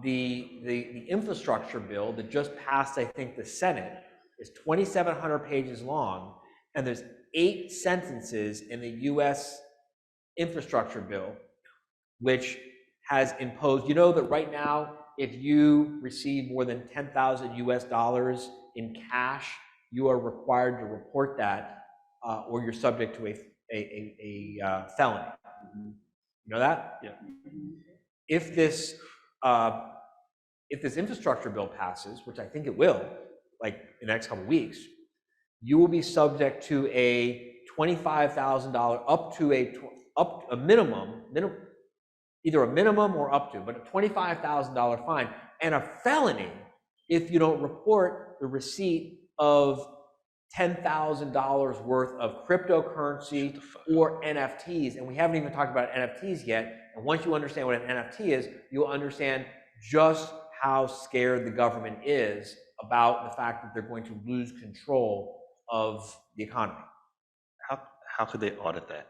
the infrastructure bill that just passed, I think, the Senate is 2,700 pages long, and there's 8 sentences in the US infrastructure bill which has imposed, you know that right now, if you receive more than 10,000 US dollars in cash, you are required to report that, or you're subject to a felony. You know that? Yeah. If this infrastructure bill passes, which I think it will, like in the next couple of weeks, you will be subject to a $25,000 up to a minimum, either a minimum or up to, but a $25,000 fine, and a felony if you don't report the receipt of $10,000 worth of cryptocurrency or NFTs. And we haven't even talked about NFTs yet. And once you understand what an NFT is, you'll understand just how scared the government is about the fact that they're going to lose control of the economy. How could they audit that?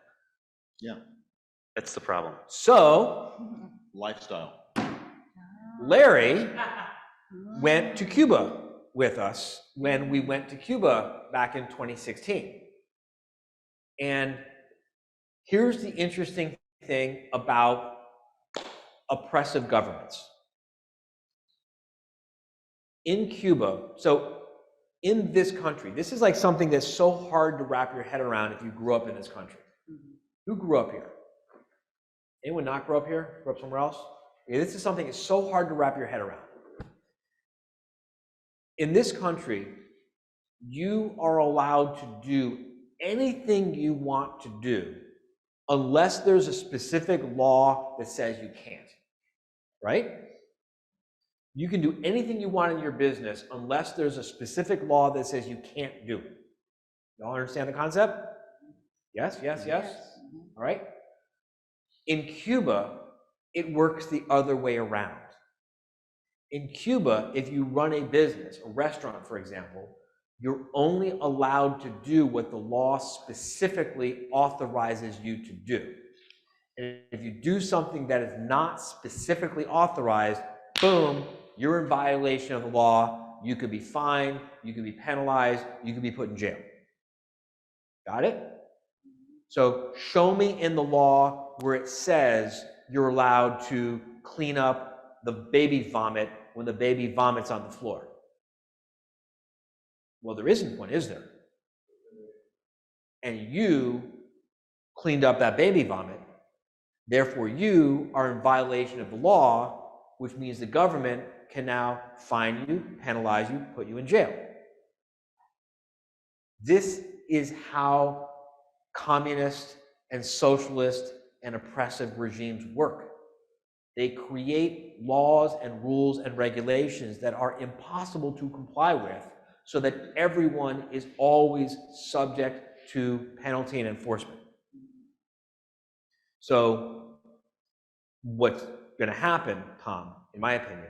Yeah. That's the problem. So Lifestyle. Larry went to Cuba with us when we went to Cuba back in 2016. And here's the interesting thing about oppressive governments. In Cuba, so in this country, this is like something that's so hard to wrap your head around if you grew up in this country. Who grew up here? Anyone not grow up here? Grew up somewhere else? Yeah, this is something that's so hard to wrap your head around. In this country, you are allowed to do anything you want to do unless there's a specific law that says you can't, right? You can do anything you want in your business unless there's a specific law that says you can't do it. Y'all understand the concept? Yes, yes, yes? All right. In Cuba, it works the other way around. In Cuba, if you run a business, a restaurant, for example, you're only allowed to do what the law specifically authorizes you to do. And if you do something that is not specifically authorized, boom, you're in violation of the law. You could be fined, you could be penalized, you could be put in jail. Got it? So show me in the law where it says you're allowed to clean up the baby vomit when the baby vomits on the floor. Well, there isn't one, is there? And you cleaned up that baby vomit. Therefore, you are in violation of the law, which means the government can now fine you, penalize you, put you in jail. This is how communist and socialist and oppressive regimes work. They create laws and rules and regulations that are impossible to comply with so that everyone is always subject to penalty and enforcement. So what's going to happen, Tom, in my opinion,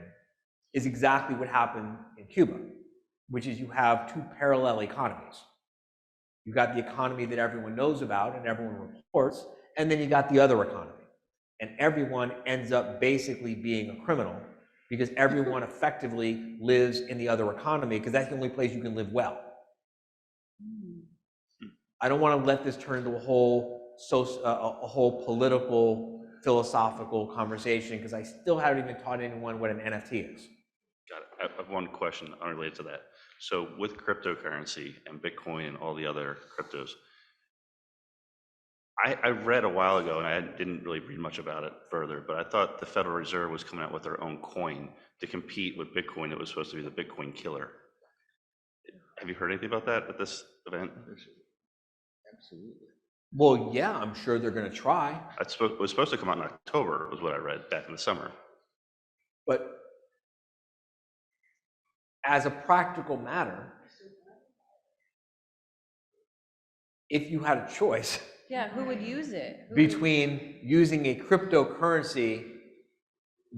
is exactly what happened in Cuba, which is you have two parallel economies. You got the economy that everyone knows about and everyone reports, and then you got the other economy. And everyone ends up basically being a criminal because everyone effectively lives in the other economy because that's the only place you can live well. I don't want to let this turn into a whole political, philosophical conversation because I still haven't even taught anyone what an NFT is. Got it. I have one question unrelated to that. So with cryptocurrency and Bitcoin and all the other cryptos, I read a while ago, and I didn't really read much about it further, but I thought the Federal Reserve was coming out with their own coin to compete with Bitcoin. It was supposed to be the Bitcoin killer. Have you heard anything about that at this event? Absolutely. Well, yeah, I'm sure they're going to try. It was supposed to come out in October, was what I read back in the summer. But as a practical matter, if you had a choice, Yeah, who would use it? between using a cryptocurrency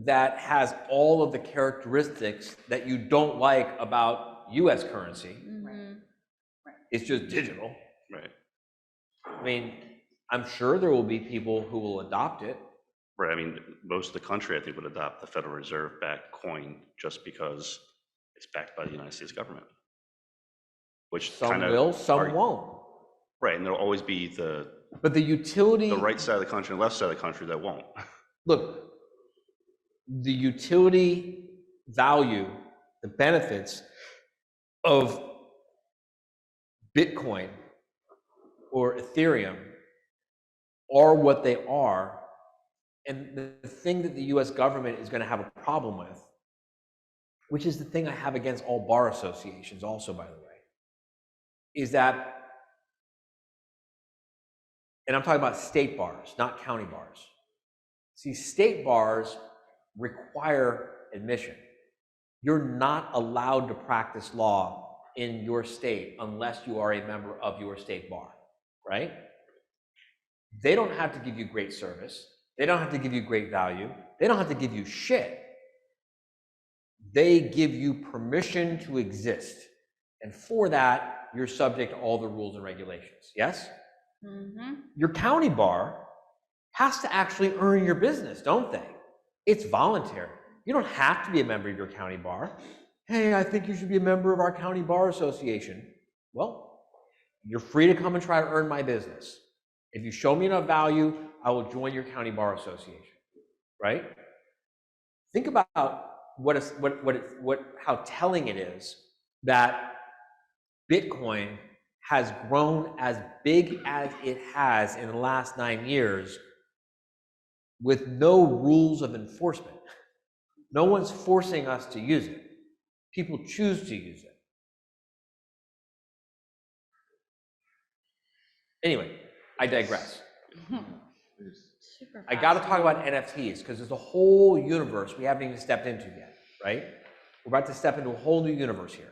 that has all of the characteristics that you don't like about US currency, it's just digital. Right. I mean, I'm sure there will be people who will adopt it. Right. I mean, most of the country, I think, would adopt the Federal Reserve backed coin just because it's backed by the United States government. Which Some will, some won't. Right, and there'll always be but the utility, the right side of the country and left side of the country that won't. Look, the utility value, the benefits of Bitcoin or Ethereum are what they are. And the thing that the US government is going to have a problem with, which is the thing I have against all bar associations also, by the way, is that, and I'm talking about state bars, not county bars. See, state bars require admission. You're not allowed to practice law in your state unless you are a member of your state bar, right? They don't have to give you great service. They don't have to give you great value. They don't have to give you shit. They give you permission to exist. And for that, you're subject to all the rules and regulations, yes? Your county bar has to actually earn your business, don't they? It's voluntary. You don't have to be a member of your county bar. Hey, I think you should be a member of our county bar association. Well, you're free to come and try to earn my business. If you show me enough value, I will join your county bar association, right? Think about how telling it is that Bitcoin has grown as big as it has in the last 9 years with no rules of enforcement. No one's forcing us to use it. People choose to use it. Anyway, I digress. I got to talk about NFTs because there's a whole universe we haven't even stepped into yet, right? We're about to step into a whole new universe here.